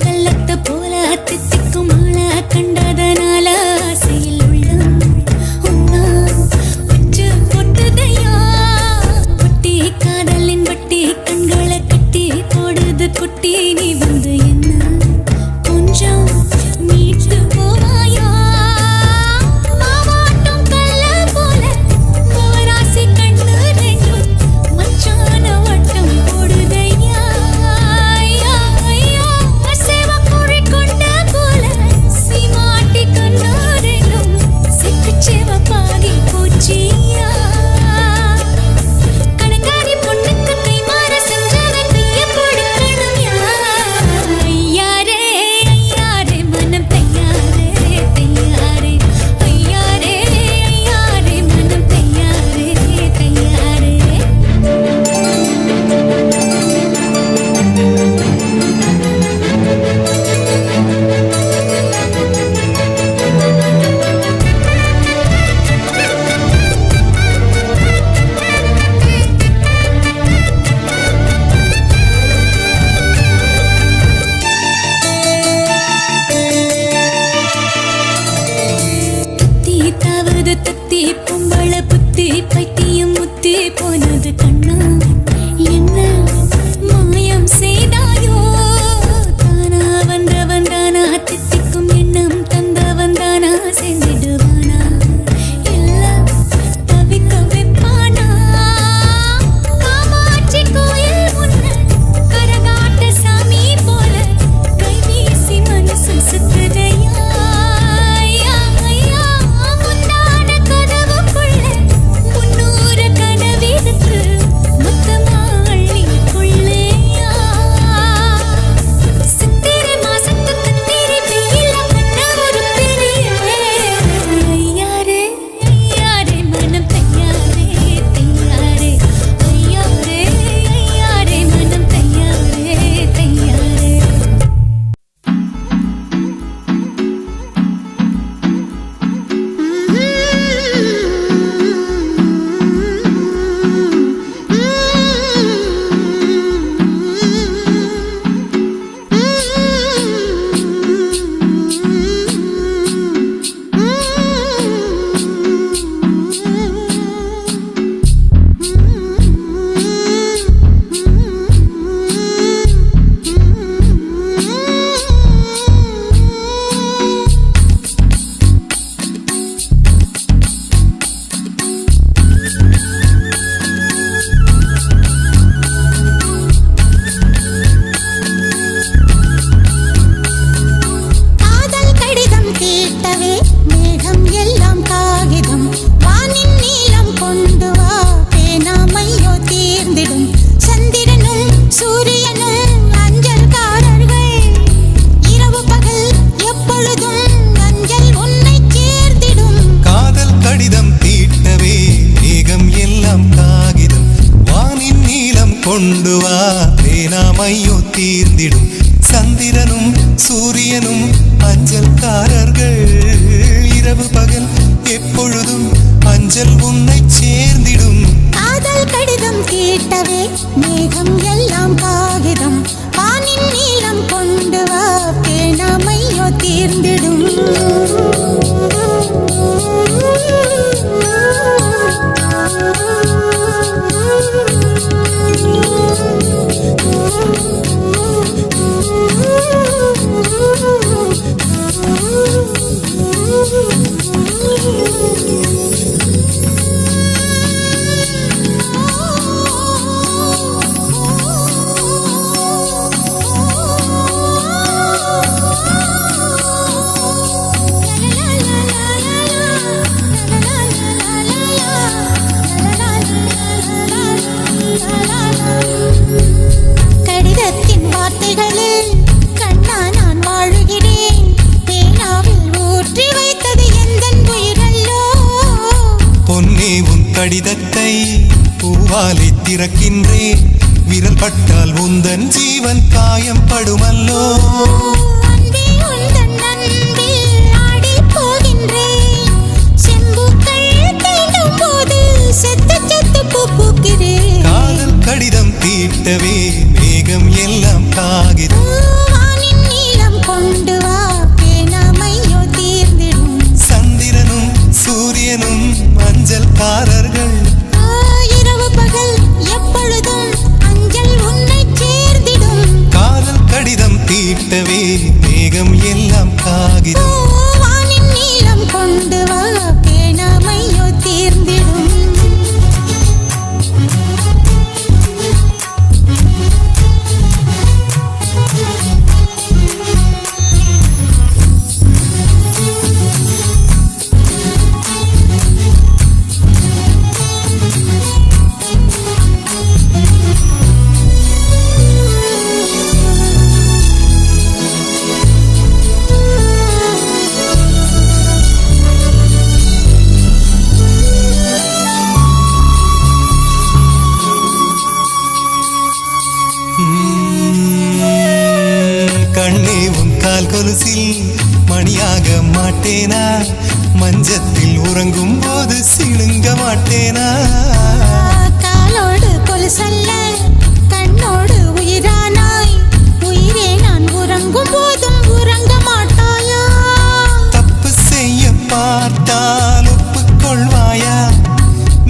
வெள்ளத்தை போல தித்திக்கும் ஆள கண்டதனால ஆசையில் உள்ளம் உன்னா உச்சு கொட்டுதையா. ஒட்டி காதலின் வட்டி கண்களை கட்டி போடுது குட்டி. நீ வந்து என்ன கொஞ்சம் மீட்டு போவாயா. மாவாட்டும் கல்ல போல மவராசி கண்ணு ரெண்டும் மச்சான வட்டம் போடுதையா. ஐயா ஐயா சேவக்குழி கொண்ட போல சீமாட்டி கண்ணு ரெண்டும் சிக்குச்சேவப்பாகி போச்சியா. கணக்காரி பொண்ணுக்கு கை மாற செஞ்சவன் கைய கொடுக்கணும்யா. ஐயாரே ஐயாரே மனம் தையாரே தையாரே, ஐயாரே ஐயாரே மனம் தையாரே தையாரே. தத்தி தாவது தத்தி பொம்பள புத்தி பைத்தியம் முத்தி போனது கண்ணா. என்ன மாயம் செய்தாயோ, தானா வந்தவன் தானா தித்திக்கும் எண்ணம் தந்தவன் தானா செஞ்சிடுவானா, எல்லாம் தவிக்க வைப்பானா. காமாட்சி கோயில் முன்ன கரகாட்ட சாமி போல கை வீசி மனசு சுத்துதையா. ஐயா ஐயா முன்னான கதவுக்குள்ள முன்னூறு கனவிருக்கு மொத்தமா அள்ளி கொள்ளையா. சித்திரை மாசத்து கத்திரி வெயில கண்ண ஒரு பெரிய. ஐயாரே ஐயாரே மனம் தையாரே தையாரே, ஐயாரே ஐயாரே மனம் தையாரே தையாரே. காதல் கடிதம் தீட்டவே மேகம் எல்லாம் காகிதம். வானின் நீளம் கொண்டு வா பேனாமையோ தீர்ந்திடும். சந்திரனும் சூரியனும் அஞ்சல்காரர்கள். இரவு பகல் எப்பொழுதும் அஞ்சல் உன்னை சேர்ந்திடும். காதல் கடிதம் தீட்டவே மேகம் எல்லாம் காகிதம். வானின் நீளம் கொண்டு வா பேனாமையோ தீர்ந்திடும். சந்திரனும் சூரியனும் அஞ்சல்காரர்கள் இரவு பகல் எப்பொழுதும் அஞ்சல் உன்னை சேர்ந்திடும் காதல் கடிதம் கேட்டவே மேகம் எல்லாம் காகிதம் வானின் நீளம் கொண்டு வா பேணாமையோ தீர்ந்திடும் கடிதத்தின் வார்த்தைகளில் கண்ணா நான் வாழுகிறேன் பேனாவில் ஊற்றி வைத்தது எந்தன் உயிரல்லோ பொன்னே உன் கடிதத்தை பூவாலை திறக்கின்றேன் விரல் பட்டால் உந்தன் ஜீவன் காயம் படுமல்லோ அன்பே உந்தன் அன்பில் ஆடிப் போகின்றேன் செம்புக்கள் தீண்டும் போது செத்து செத்து பூ பூக்கிறேன் காதல் கடிதம் தீட்டவே மேகம் எல்லாம் காகிதம் வானின் நீளம் கொண்டு வா பேணாமையோ தீர்ந்திடும் சந்திரனும் சூரியனும் அஞ்சல்காரர்கள் இரவு பகல் எப்பொழுதும் அஞ்சல் உன்னை சேர்ந்திடும் காதல் கடிதம் தீட்டவே மேகம் எல்லாம் காகிதம் வானின் நீளம் கொண்டு வா பேணாமையோ தீர்ந்திடும் கண்ணே உன் கால் கொலுசில் மணியாக மாட்டேனா மஞ்சத்தில் உறங்கும் போது சிணுங்க மாட்டேனா காலோடு கொலுசல்ல கண்ணோடு உயிரானாய் உயிரே நான் உறங்கும் போதும் உறங்க மாட்டாயா தப்பு செய்ய பார்த்தால் ஒப்புக்கொள்வாயா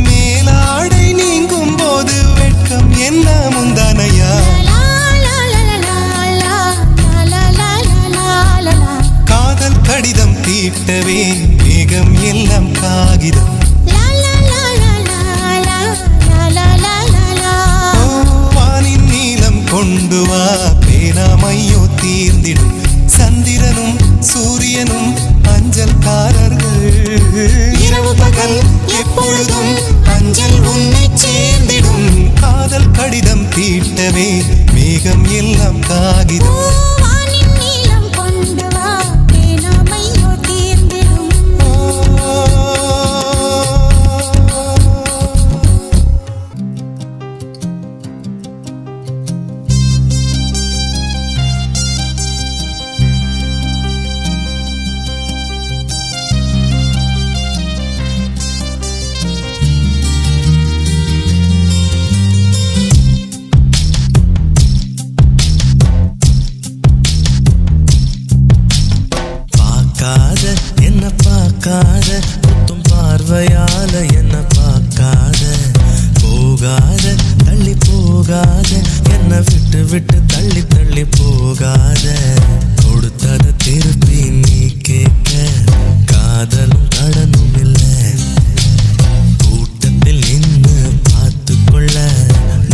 மேலாடை நீங்கும் போது வெட்கம் என்ன முந்தானையா காதல் கடிதம் தீட்டவே மேகம் எல்லாம் காகிதம் வானின் நீளம் கொண்டு வா பேணாமையோ தீர்ந்திடும் சந்திரனும் சூரியனும் அஞ்சல்காரர்கள் இரவு பகல் எப்பொழுதும் அஞ்சல் உன்னை சேர்ந்திடும் காதல் கடிதம் தீட்டவே மேகம் எல்லாம் காகிதம் வானின் நீளம் கொண்டு வா பேணாமையோ தீர்ந்திடும் பார்க்காத புத்தும் பார்வையால என்ன பார்க்காத போகாத தள்ளி போகாத என்ன விட்டு விட்டு தள்ளி தள்ளி போகாத கொடுத்தத திருப்பி நீ கேட்க காதலும் கடனும் இல்லை கூட்டத்தில் நின்று பார்த்து கொள்ள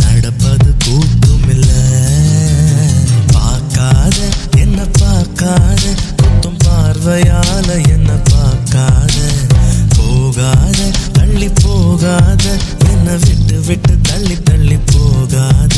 நடப்பது கூட்டும் இல்லை பார்க்காத என்ன பார்க்காத புத்தும் பார்வையால என்ன பார்க்காத போகாத தள்ளி போகாத என்ன விட்டு விட்டு தள்ளி தள்ளி போகாத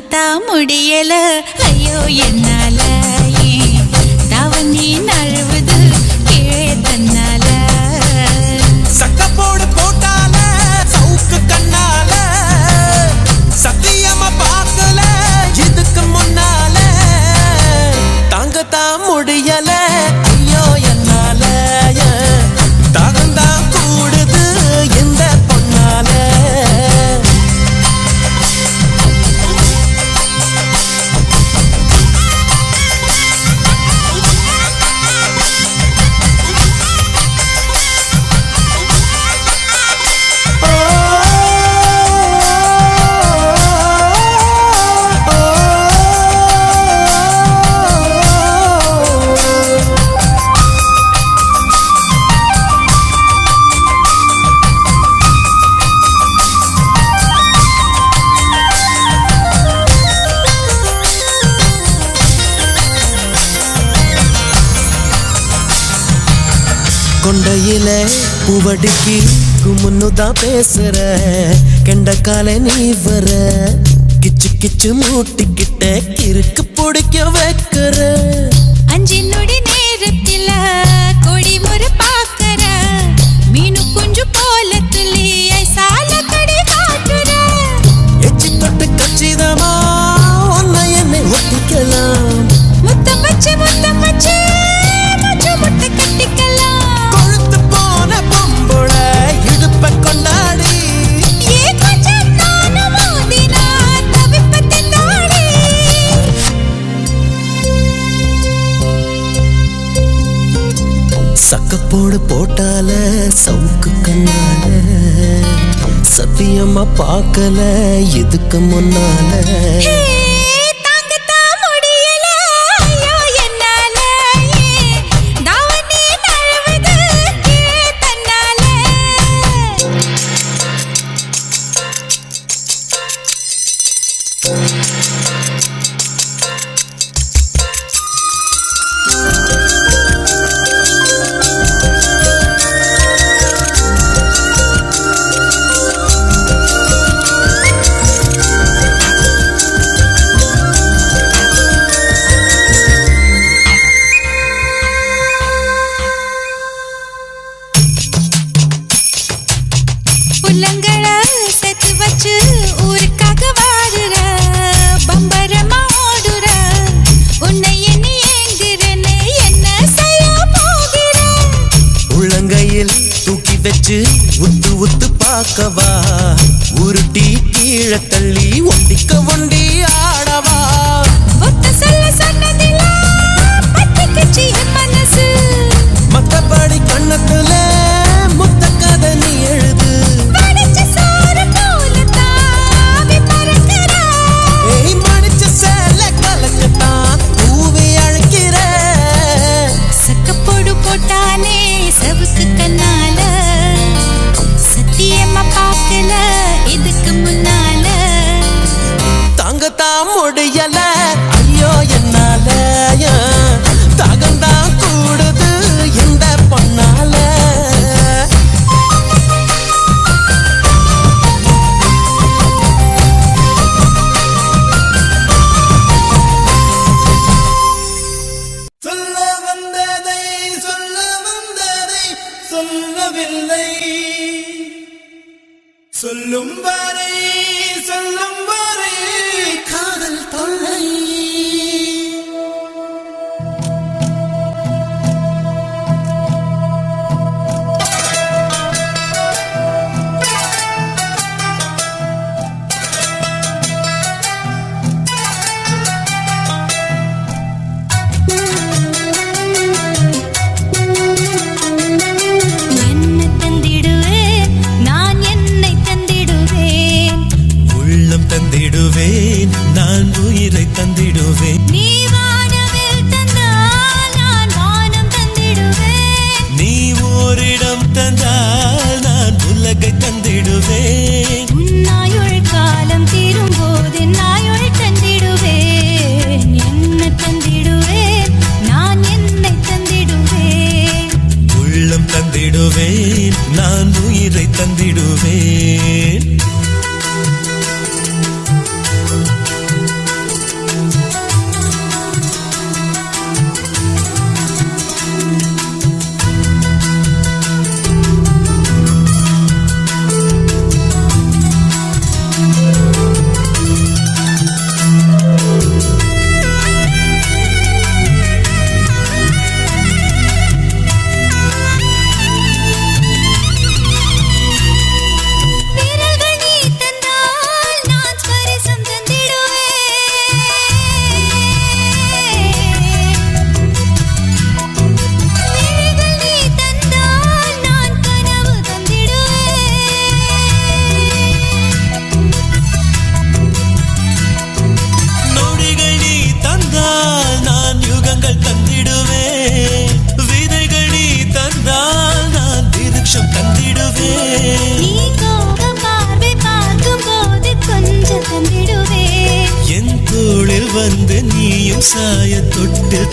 தாங்கத்தான் முடியல ஐயோ என்னால தாவணி நழுவுது கீழே தன்னால சக்கப்போடு போட்டால சவுக்கு கண்ணால சத்தியமா பார்க்கல இதுக்கு முன்னால தாங்கத்தான் முடியல ஐயோ என்னால தாகந்தான் கூடுது இந்த பொன்னால கொண்டையில பூவடிக்கு குமுன்னுதான் பேசுற கெண்டக்கால நீ வர கிச்சு கிச்சு மூட்டிக்கிட்ட கிறுக்கு பிடிக்க வைக்கிற 5 நொடி நேரத்தில கொடி முறை பாக்கற மீனு குஞ்சு போல துள்ளி ஐசால கடி காட்டுற எச்சி தொட்டு கச்சிதமா உன்னை என்னை ஒட்டிக்கலாம் முத்தம் வச்சு முச்சு முட்டை கட்டிக்கலாம் கொழுத்து போன பொம்புள இடுப்ப கொண்டாடி ஏ கொஞ்சம் நானும் மோதினா தவிப்பத்தின் தாடி சக்கப்போடு போட்டால சவுக்கு கண்ணால சத்தியமா பார்க்கல இதுக்கு முன்னால தாங்கத்தான் முடியல ஐயோ என்னால தாவணி நழுவுது கீழே தன்னால புள்ளங்கள சேர்த்து வச்சு ஊருக்காக வாடுற பம்பரமா ஓடுற உன்னை எண்ணி ஏங்குறேன்னு என்ன செய்ய போகிற உள்ளங்கையில் தூக்கி வச்சு உத்து உத்து பார்க்கவா உருட்டி கீழே தள்ளி ஒண்டிக்க ஒண்டி ஆடவா ஒத்த சொல்ல சொன்னதில்ல பத்திக்குச்சு என் மனசு மத்தபடி கண்ணத்துல முத்த கதை நீ எழுது வடிச்ச சோறு போல தாவி பறக்கிற ஏய் மடிச்ச சேல கலக்கத்தான் பூவி அழைக்கிற சக்கப்போடு போட்டானே சவுக்கு கண்ணால சத்தியமா பார்க்கல இதுக்கு முன்னால தாங்கத்தான் முடியல ஐயோ என்னால தாகந்தான் கூடுது இந்த பொன்னால சொல்ல வந்ததை சொல்லவில்லை சொல்லும் வரை காதல் தொல்லை என்ன தந்திடுவேன் நான் என்னை தந்திடுவேன் உள்ளம் தந்திடுவேன் நான் உயிரை தந்திடுவேன் நீ வானவில் தந்தால் நான் வானம் தந்திடுவேன் நீ ஓரிடம் தந்தால் நான் உலகை தந்திடுவேன் உன்னாயுள் காலம் தீரும்போது நாயுள் தந்திடுவேன் என்ன தந்திடுவேன் நான் என்னை தந்திடுவேன் உள்ளம் தந்திடுவேன் நான் உயிரை தந்திடுவேன்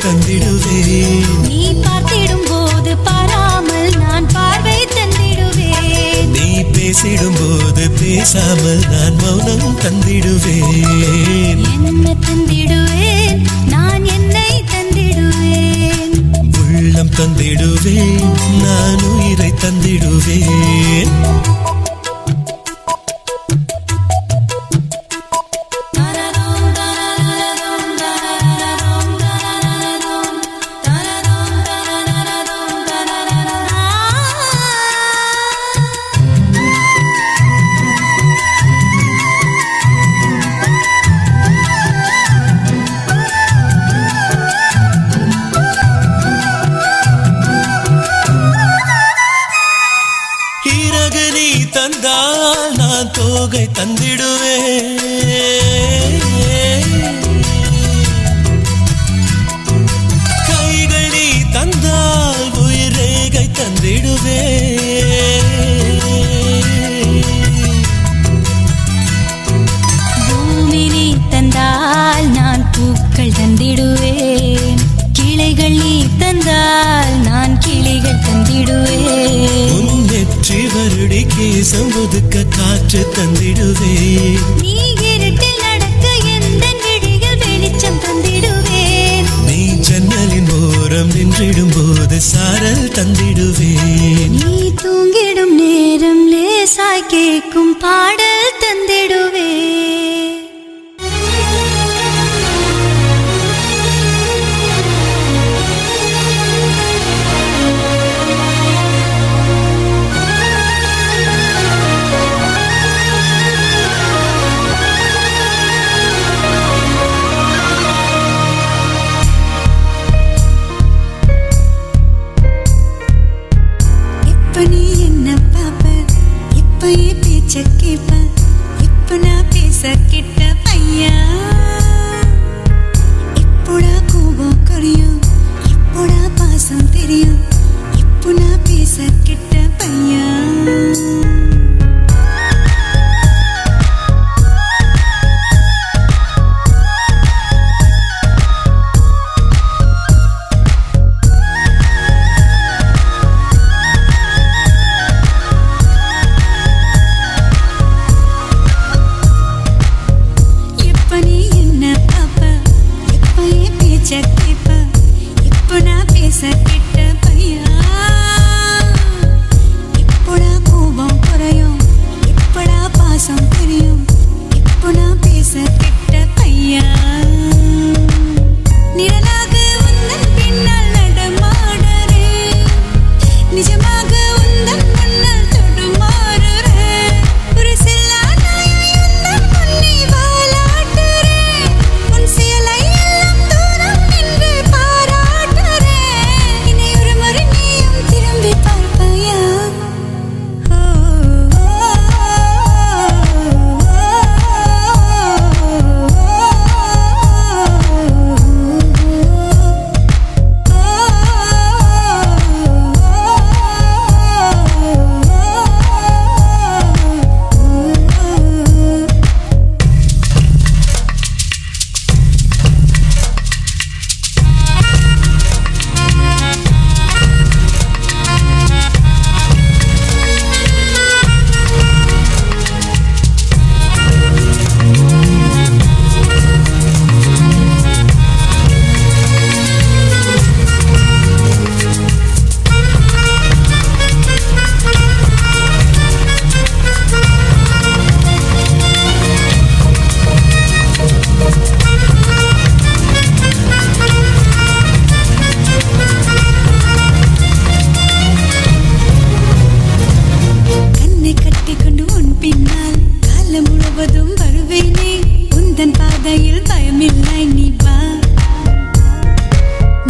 தந்திடுவேன். நீ பார்த்திடும் போது பாராமல் நான் பார்வை தந்திடுவேன். நீ பேசிடும் போது பேசாமல் நான் மௌனம் தந்திடுவேன். என்ன தந்திடுவேன், நான் என்னை தந்திடுவேன். உள்ளம் தந்திடுவேன், நான் உயிரை தந்திடுவேன். இறகு நீ தந்தால் நான் தோகை தந்திடுவேன். கைகள் நீ தந்தால் உயிர் ரேகை தந்திடுவேன். பூமி நீ தந்தால் நான் பூக்கள் தந்திடுவேன். கிளைகள் நீ தந்தால் நான் கிளிகள் தந்திடுவேன். உன் நெற்றி வருடி கேசம் ஒதுக்க காற்று தந்திடுவேன். நீ இருட்டில் நடக்க எந்த விழிகள் வெளிச்சம் தந்திடுவேன். நீ ஜன்னலின் ஓரம் நின்றிடும் போது சாரல் தந்திடுவேன். நீ தூங்கிடும் நேரம் லேசாய் கேட்கும் பாடல் தந்திடுவேன். இப்ப நீ என்ன பாப்ப, இப்ப என் பேச்ச கேப்ப, இப்ப நான் பேச கிட்ட பையா. இப்போடா கோபம் குறையும், இப்போடா பாசம் தெரியும், இப்போ நான் பேச கிட்ட பையா. இப்ப நீ என்ன பாப்ப, இப்ப என் பேச்ச கேப்ப, இப்போ நான் பேச கிட்ட பையா. இப்போடா கோபம் குறையும், இப்போடா பாசம் தெரியும், இப்போ நான் பேச கிட்ட பையா. நிழலாக உந்தன் பின்னால் நடமாடுறேன், நிஜமாக உந்தன் முன்னால் தடுமாறுறேன். ஒரு செல்லா நாயாய் உந்தன் முன்னே வாலாட்டுறேன். உன் செயலை எல்லாம் தூரம் நின்று பாராட்டுறேன். என்னை ஒரு முறை நீயும் திரும்பி பார்ப்பாயா? கண்ணை கட்டிக்கொண்டு உன் பின்னால் காலம் முழுவதும் வருவேனே. உந்தன் பாதையில் பயமில்லை, நீ வா.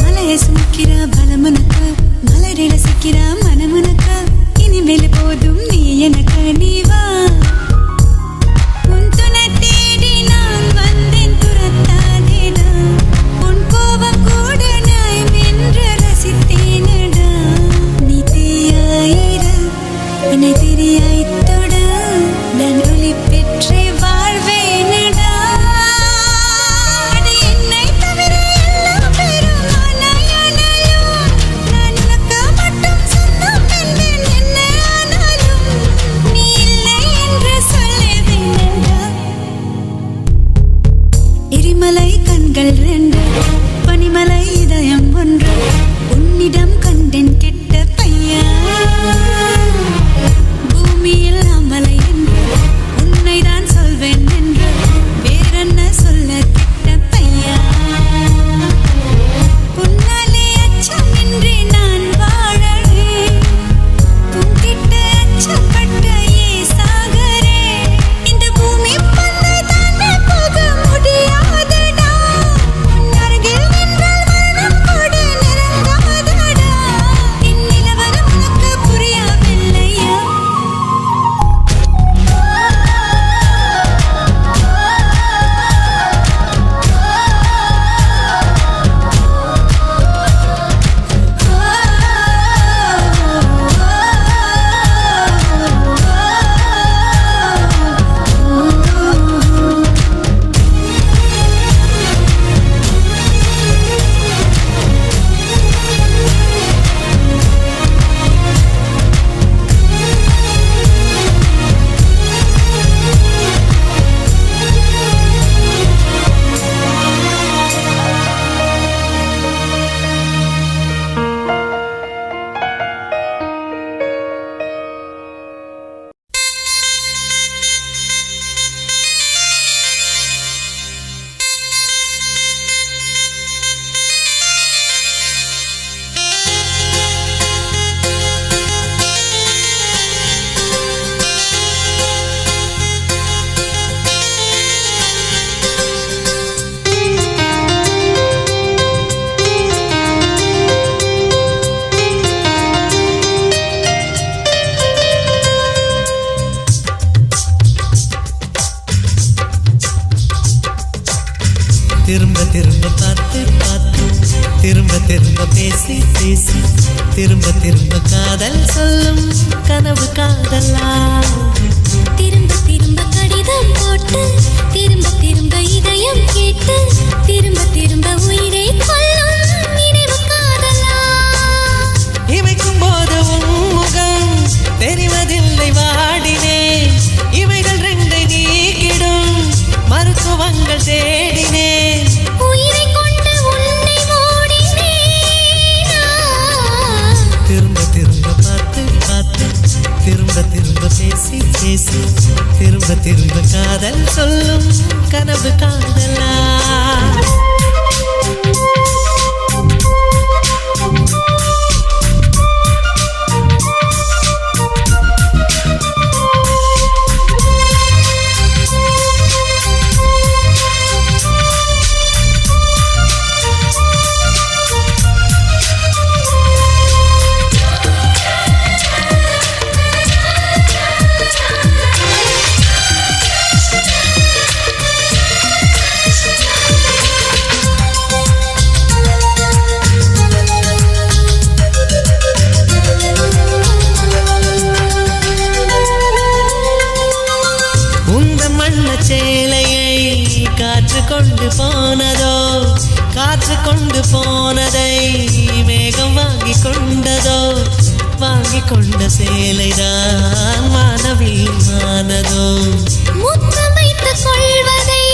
மலையை சுமக்கிற பலமுனக்கு, மலரை ரசிக்கிற மனமுனக்கு, இனிமேல் போதும் நீ எனக்கு, நீ வா. உன் துணை தேடி நான் வந்தேன், துரத்தாதேடா. உன் கோபம் கூட நியாயம் என்று ரசித்தேனடா. நீ தீயாயிர, என்னை தெரியாய் தொட, நான் ஒளி பெற்றே வாழ்வேனடா. அது என்னை தவிர எல்லா பேரும் திரும்ப திரும்ப காதல் சொல்லும் கனவு காதலா திரும்ப திரும்ப கடிதம் போட்டு திரும்ப திரும்ப இதயம் கேட்டு திரும்ப திரும்ப உயிரை கொல்லும் நினைவு காதலா இமைக்கும் போது முகம் தெரிவதில்லை வாடினேன் இவைகள் ரெண்டை நீக்கிடும் மருத்துவங்கள் தேடினேன் உயிரை கொண்டு உன்னை மூடினேன் திரும்ப திரும்ப பார்த்து பார்த்து திரும்ப திரும்ப பேசி பேசி திரும்ப திரும்ப காதல் சொல்லும் கனவு காதலா கொண்டு போனதோ காற்று கொண்டு போனதை மேகம் வாங்கி கொண்டதோ வாங்கி கொண்ட சேலைதான் மானவீமானதோ முத்தம் வைத்துக் கொள்வதை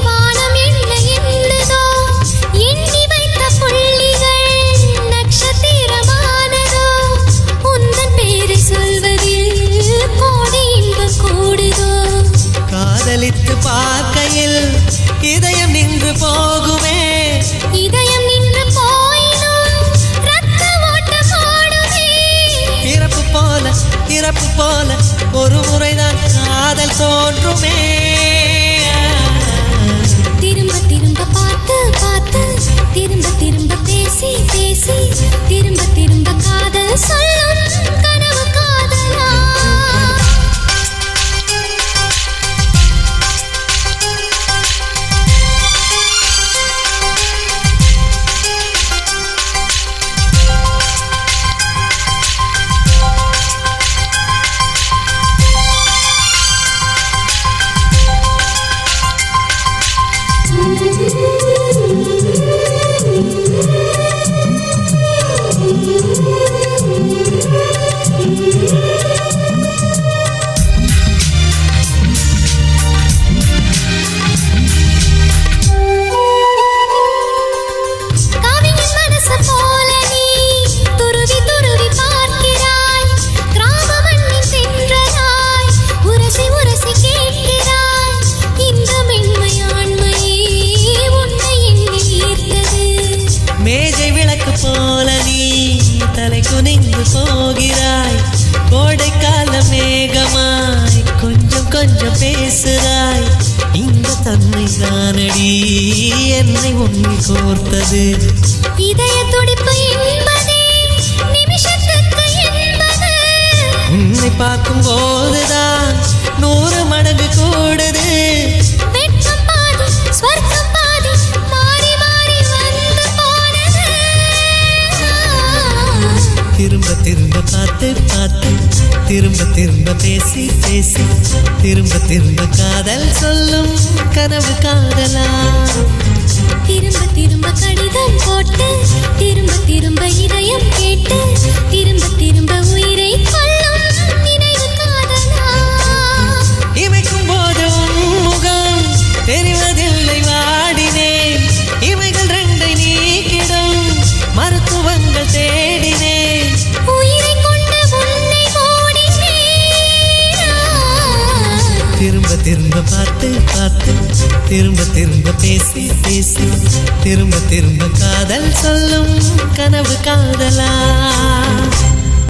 வானம் என்ன என்னதோ எண்ணி வைத்த புள்ளிகள் நட்சத்திரமானதோ உந்தன் பேரை சொல்வதில் கோடி இன்பம் கூடுதோ காதலித்து பார்க்கையில் இதயம் நின்று போகுமே இதயம் நின்று போயினும் ரத்த ஓட்டம் ஓடுமே இறப்பு போல ஒரு முறைதான் காதல் தோன்றுமே திரும்ப திரும்ப பார்த்து பார்த்து திரும்ப திரும்ப பேசி பேசி திரும்ப திரும்ப காதல் சொல்லும் கனவு காதலா போகிறாய் கோடைக்கால மேகமாய் கொஞ்சம் கொஞ்சம் பேசுகிறாய் இந்த தன்மை தானடி என்னை உன்னை கோர்த்தது இதய துடிப்பு என்பதே நிமிஷத்துக்கு என்பது உன்னை பார்க்கும் போதுதான் 100 மடங்கு கூடுது வெட்கம் பாதி ஸ்வர்க்கம் பாதி மாறி மாறி வந்து போனது திரும்ப திரும்ப பார்த்து பார்த்து திரும்ப திரும்ப பேசி பேசி திரும்ப திரும்ப காதல் சொல்லும் கனவு காதலா திரும்ப திரும்ப கடிதம் போட்டு திரும்ப திரும்ப இதயம் கேட்டு திரும்ப திரும்ப உயிரை கொல்லும் நினைவு காதலா இமைக்கும் போது முகம் தெரிவதில்லை வாடினேன் இவைகள் ரெண்டை நீக்கிடும் மருத்துவங்கள் தேடினேன் உயிரை கொண்டு உன்னை மூடினேன் திரும்ப திரும்ப பார்த்து பார்த்து திரும்ப திரும்ப பேசி பேசி திரும்ப திரும்ப காதல் சொல்லும் கனவு காதலா